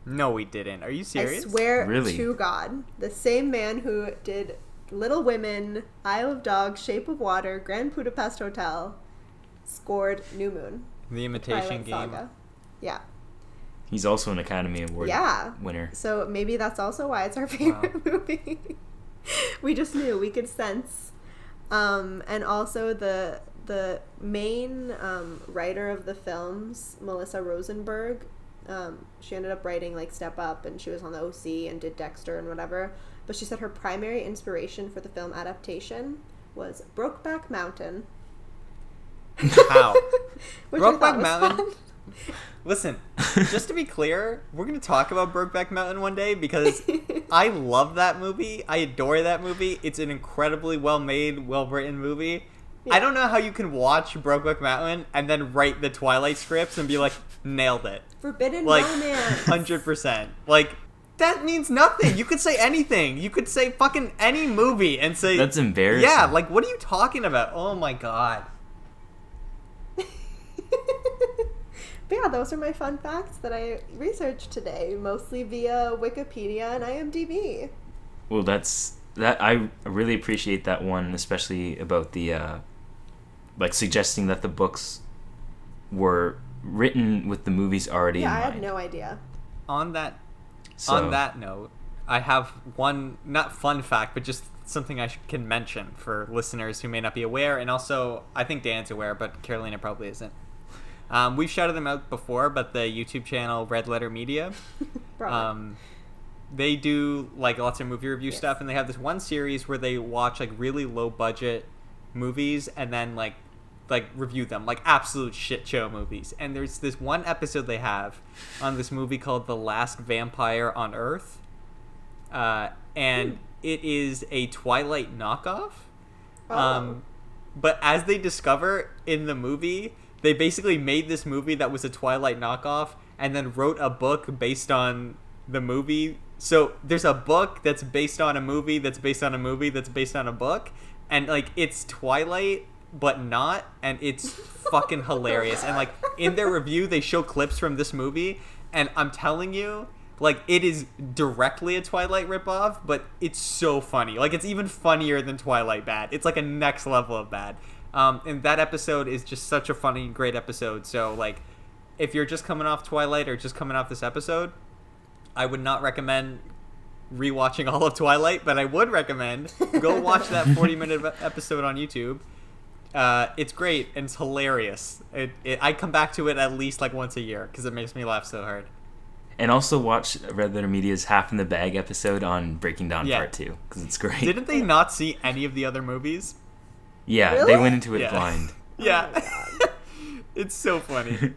A: No, we didn't. Are you serious?
B: I swear
C: Really?
B: to God. The same man who did Little Women, Isle of Dogs, Shape of Water, Grand Budapest Hotel, scored New Moon.
A: The Imitation
B: Twilight
A: Game.
B: Saga. Yeah.
C: He's also an Academy Award winner.
B: So maybe that's also why it's our favorite movie. We just knew. We could sense. And also the the main writer of the films, Melissa Rosenberg, she ended up writing like Step Up, and she was on the OC and did Dexter and whatever. But she said her primary inspiration for the film adaptation was Brokeback Mountain.
A: How?
B: Which I thought
A: Brokeback
B: was
A: Mountain.
B: fun.
A: Listen, just to be clear, we're going to talk about Brokeback Mountain one day because I love that movie. I adore that movie. It's an incredibly well-made, well-written movie. Yeah. I don't know how you can watch Brokeback Mountain and then write the Twilight scripts and be like, nailed it.
B: Forbidden
A: like,
B: romance.
A: 100%. Like, that means nothing. You could say anything. You could say fucking any movie and say...
C: That's embarrassing.
A: Yeah, like, what are you talking about? Oh, my God.
B: But yeah, those are my fun facts that I researched today, mostly via Wikipedia and IMDb.
C: Well, I really appreciate that one, especially about the like suggesting that the books were written with the movies already in mind.
B: Yeah, I had no idea.
A: On that note, I have one, not fun fact, but just something I can mention for listeners who may not be aware, and also I think Dan's aware, but Karolina probably isn't. We've shouted them out before, but the YouTube channel Red Letter Media, they do like lots of movie review stuff, and they have this one series where they watch like really low budget movies and then like review them, like absolute shit show movies. And there's this one episode they have on this movie called The Last Vampire on Earth, and it is a Twilight knockoff. But as they discover in the movie, they basically made this movie that was a Twilight knockoff and then wrote a book based on the movie. So there's a book that's based on a movie that's based on a movie that's based on a book. And, like, it's Twilight, but not. And it's fucking hilarious. And, like, in their review, they show clips from this movie. And I'm telling you, like, it is directly a Twilight ripoff, but it's so funny. Like, it's even funnier than Twilight bad. It's, like, a next level of bad. And that episode is just such a funny, great episode. So, like, if you're just coming off Twilight or just coming off this episode, I would not recommend rewatching all of Twilight, but I would recommend go watch that 40-minute episode on YouTube. It's great and it's hilarious. I come back to it at least like once a year because it makes me laugh so hard. And
C: also watch Red Letter Media's Half in the Bag episode on Breaking Down Part 2 because it's great.
A: Didn't they not see any of the other movies?
C: Yeah,
B: really?
C: They went into it blind.
A: Yeah. Oh it's so funny.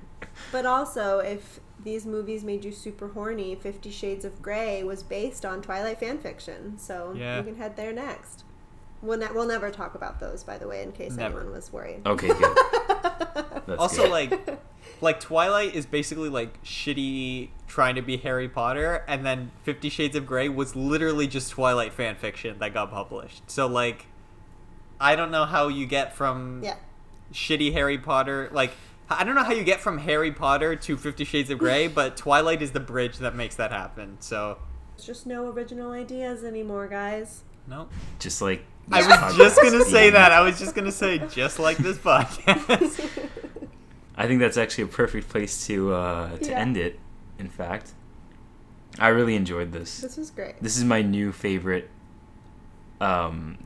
B: But also, if these movies made you super horny, 50 Shades of Grey was based on Twilight fanfiction, so you can head there next. We'll never talk about those, by the way, in case anyone was worried.
C: Okay, good. That's
A: also,
C: good.
A: like Twilight is basically like shitty trying to be Harry Potter, and then 50 Shades of Grey was literally just Twilight fanfiction that got published. So, like, I don't know how you get from shitty Harry Potter, like, I don't know how you get from Harry Potter to 50 Shades of Grey, but Twilight is the bridge that makes that happen, so.
B: There's just no original ideas anymore, guys.
A: Nope.
C: Just like
A: I was just going to say that. I was just going to say, just like this podcast.
C: I think that's actually a perfect place to end it, in fact. I really enjoyed this.
B: This was great.
C: This is my new favorite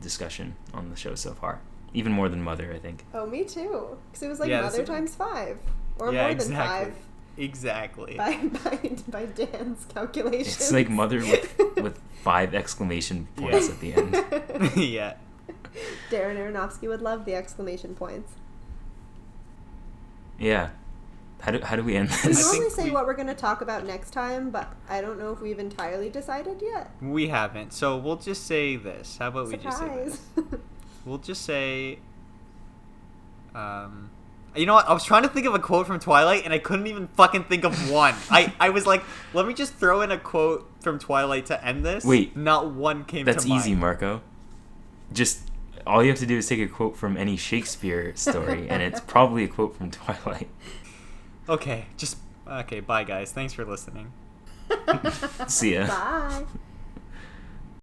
C: discussion on the show so far. Even more than Mother, I think.
B: Oh, me too. Because it was like Mother times 5. Or more than 5.
A: Exactly.
B: By Dan's calculations.
C: It's like Mother with 5 exclamation points at the end.
A: Yeah.
B: Darren Aronofsky would love the exclamation points.
C: Yeah. How do we end this?
B: We normally say what we're going to talk about next time, but I don't know if we've entirely decided yet.
A: We haven't. So we'll just say this. How about
B: Surprise.
A: we just say this? We'll just say... you know what? I was trying to think of a quote from Twilight, and I couldn't even fucking think of one. I was like, let me just throw in a quote from Twilight to end this.
C: Wait.
A: Not one came to mind.
C: That's easy, Marco. Just, all you have to do is take a quote from any Shakespeare story, and it's probably a quote from Twilight.
A: Okay, bye guys. Thanks for listening.
C: See ya.
B: Bye.